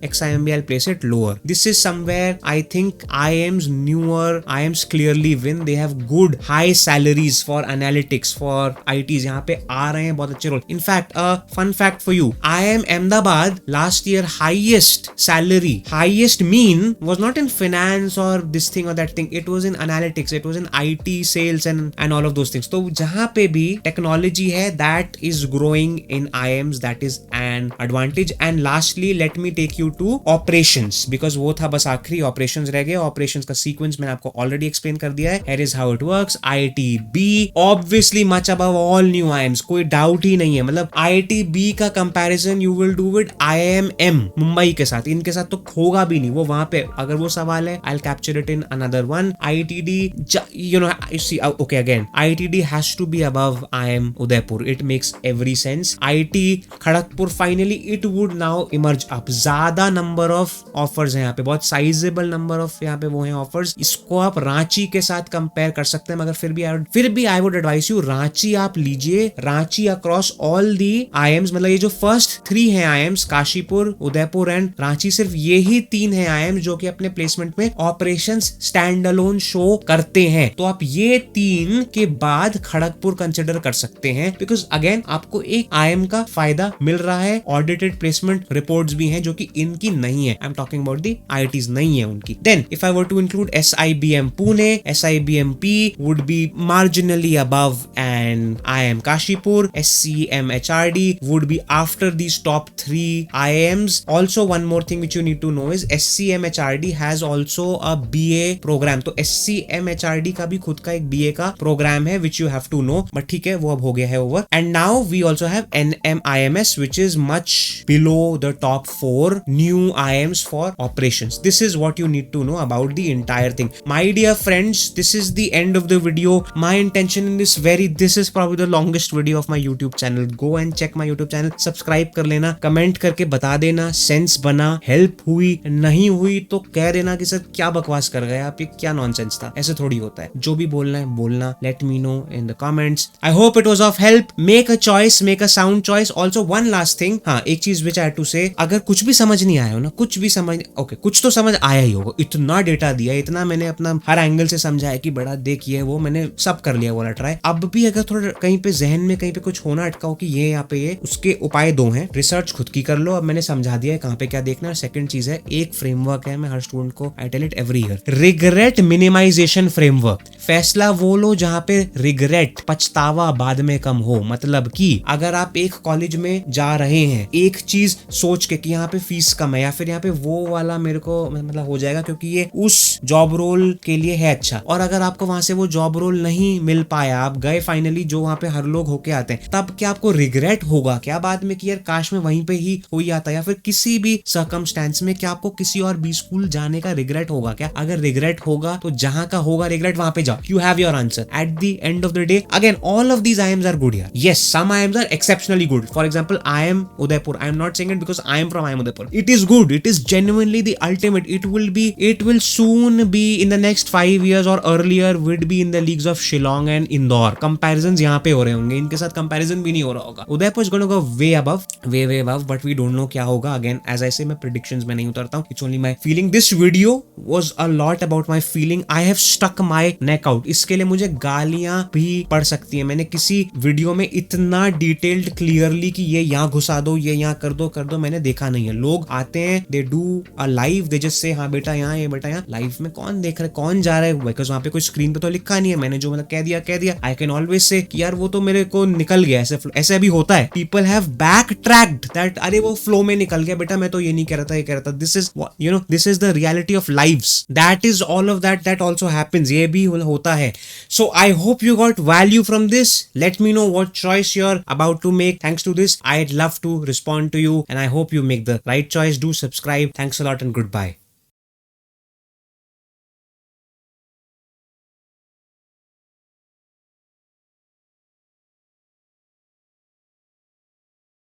XIMB I'll place it lower. This is somewhere I think IIMs newer IIMs clearly win. They have good high salaries for analytics, for ITs. यहाँ पे आ रहे हैं बहुत अच्छे role. In fact, a fun fact for you, IIM Ahmedabad last year highest salary, highest mean was not in finance or this thing or that thing. It was in analytics. It was in IT, sales and all of those things. तो जहाँ पे भी technology है that is growing in IIMs. That is an advantage. And lastly, let me take you to operations, because वो था बस आखिरी. operations रह गए. operations का sequence मैंने आपको already explain कर दिया है. Here is how it works. IITB obviously much above all new IIMs, कोई doubt ही नहीं है. मतलब IITB का comparison you will do with IIM Mumbai के साथ. इनके साथ तो होगा भी नहीं. वो वहां पे अगर वो सवाल है I'll capture it in another one. IITD, you know, you see, okay, again, IITD has to be above IIM Udaipur. It makes every sense. IIT Kharagpur, finally it would now emerge up. ज्यादा number of offers हैं यहाँ पे, बहुत sizable number of यहाँ पे वो हैं offers. इसको आप रांची के साथ कंपेयर कर सकते हैं, मगर फिर भी I would advise you Ranchi आप लीजिए. Ranchi across all the IIMs, मतलब ये जो first 3 हैं IIMs, काशीपुर, उदयपुर एंड रांची, सिर्फ ये ही 3 हैं IIMs जो कि अपने प्लेसमेंट में ऑपरेशंस स्टैंड अलोन शो करते हैं. तो आप ये 3 के बाद खड़गपुर कंसिडर कर सकते हैं, बिकॉज अगेन आपको एक IIM का फायदा मिल रहा है. ऑडिटेड प्लेसमेंट रिपोर्ट्स भी हैं जो कि इनकी नहीं है. I am talking about the IITs नहीं है उनकी. Then if I were to include SIBM Pune, SIBMP would be marginally above and IIM Kashipur. SCM HRD would be after these top 3 IIMs. Also one more thing which you need to know is SCM HRD has also a BA program. तो SCM HRD का भी खुद का एक BA का programme है which you have to know, but ठीक है वो अब हो गया है over. And now we also have NM IMS which is much below the top 4 new IIMs for operations. This is what you need to know about the entire thing. My dear friends, this is the end of the video. My intention in this is probably the longest video of my YouTube channel. Go and check my YouTube channel. Subscribe कर लेना, comment करके बता देना sense बना, help हुई नहीं हुई तो कह देना कि सर क्या बकवास कर गए आप, ये क्या नॉनसेंस था. ऐसे थोड़ी होता है. जो भी बोलना है बोलना. Late me no in the comments. I hope it was of help. Make a choice, make a sound choice. Also one last thing, हाँ एक चीज विच आई हैव टू से, अगर कुछ भी समझ नहीं आया हो ना, कुछ भी समझ, ओके कुछ तो समझ आया ही होगा. इतना डेटा दिया, इतना मैंने अपना हर एंगल से समझाया कि बड़ा देखिए वो मैंने सब कर लिया वाला ट्राई. अब भी अगर थोड़ा कहीं पे जहन में कहीं पे कुछ होना अटका हो कि ये यहाँ पे ये, उसके उपाय 2 हैं. रिसर्च खुद की कर लो, अब मैंने समझा दिया है कहाँ पे क्या देखना है. सेकंड चीज है, एक फ्रेमवर्क है, मैं हर स्टूडेंट को I tell it every year, regret minimization framework. फैसला वो लो जहाँ पे रिग्रेट, पछतावा बाद में कम हो. मतलब कि अगर आप एक कॉलेज में जा रहे हैं एक चीज सोच के कि यहाँ पे फीस कम है या फिर यहाँ पे वो वाला मेरे को मतलब हो जाएगा क्योंकि ये उस जॉब रोल के लिए है अच्छा, और अगर आपको वहां से वो जॉब रोल नहीं मिल पाया, आप गए फाइनली जो वहां पे हर लोग होके आते हैं, तब क्या आपको रिग्रेट होगा क्या बाद में कि यार काश में वहीं पे ही हो ही आता, या फिर किसी भी सर्कमस्टेंस में क्या आपको किसी और बी स्कूल जाने का रिग्रेट होगा क्या? अगर रिग्रेट होगा तो जहां का होगा रिग्रेट वहां पे जाओ. You have your answer. At the end of the day again all of these IIMs are good here. Yes, some IIMs are exceptionally good. For example IIM Udaipur. I am not saying it because I am from IIM Udaipur. It is good. It is genuinely the ultimate. It will soon be in the next 5 years or earlier would be in the leagues of Shillong and Indore. Comparisons यहाँ पे हो रहे होंगे, इनके साथ comparison भी नहीं हो रहा होगा. Udaipur is going to go way above, but we don't know क्या होगा. Again, as I say, मैं predictions में नहीं उतरता हूँ. It's only my feeling. This video was a lot about my feeling. I have stuck my neck out. इसके लिए मुझे गालियां भी पड़ सकती है. मैंने किसी वीडियो में इतना डिटेल्ड क्लियरली कि ये यहाँ घुसा दो, ये यहाँ कर दो मैंने देखा नहीं है. लोग आते हैं, they do a live, they just say हाँ बेटा यहाँ, ये बेटा यहाँ. लाइव में कौन देख रहा है, कौन जा रहा है, बिकॉज वहाँ पे कोई स्क्रीन पे तो लिखा नहीं है. मैंने जो मतलब कह दिया. आई कैन ऑलवेज से कि यार वो तो मेरे को निकल गया. ऐसे भी होता है. People have back tracked that, अरे वो फ्लो में निकल गया बेटा, मैं तो ये नहीं कह रहा था, ये कह रहा था. This is the reality of lives. That is all of that also happens. ये भी होता है. So I hope you got value from this. Let me know what choice you are about to make. Thanks to this, I'd love to respond to you, and I hope you make the right choice. Do subscribe. Thanks a lot and goodbye.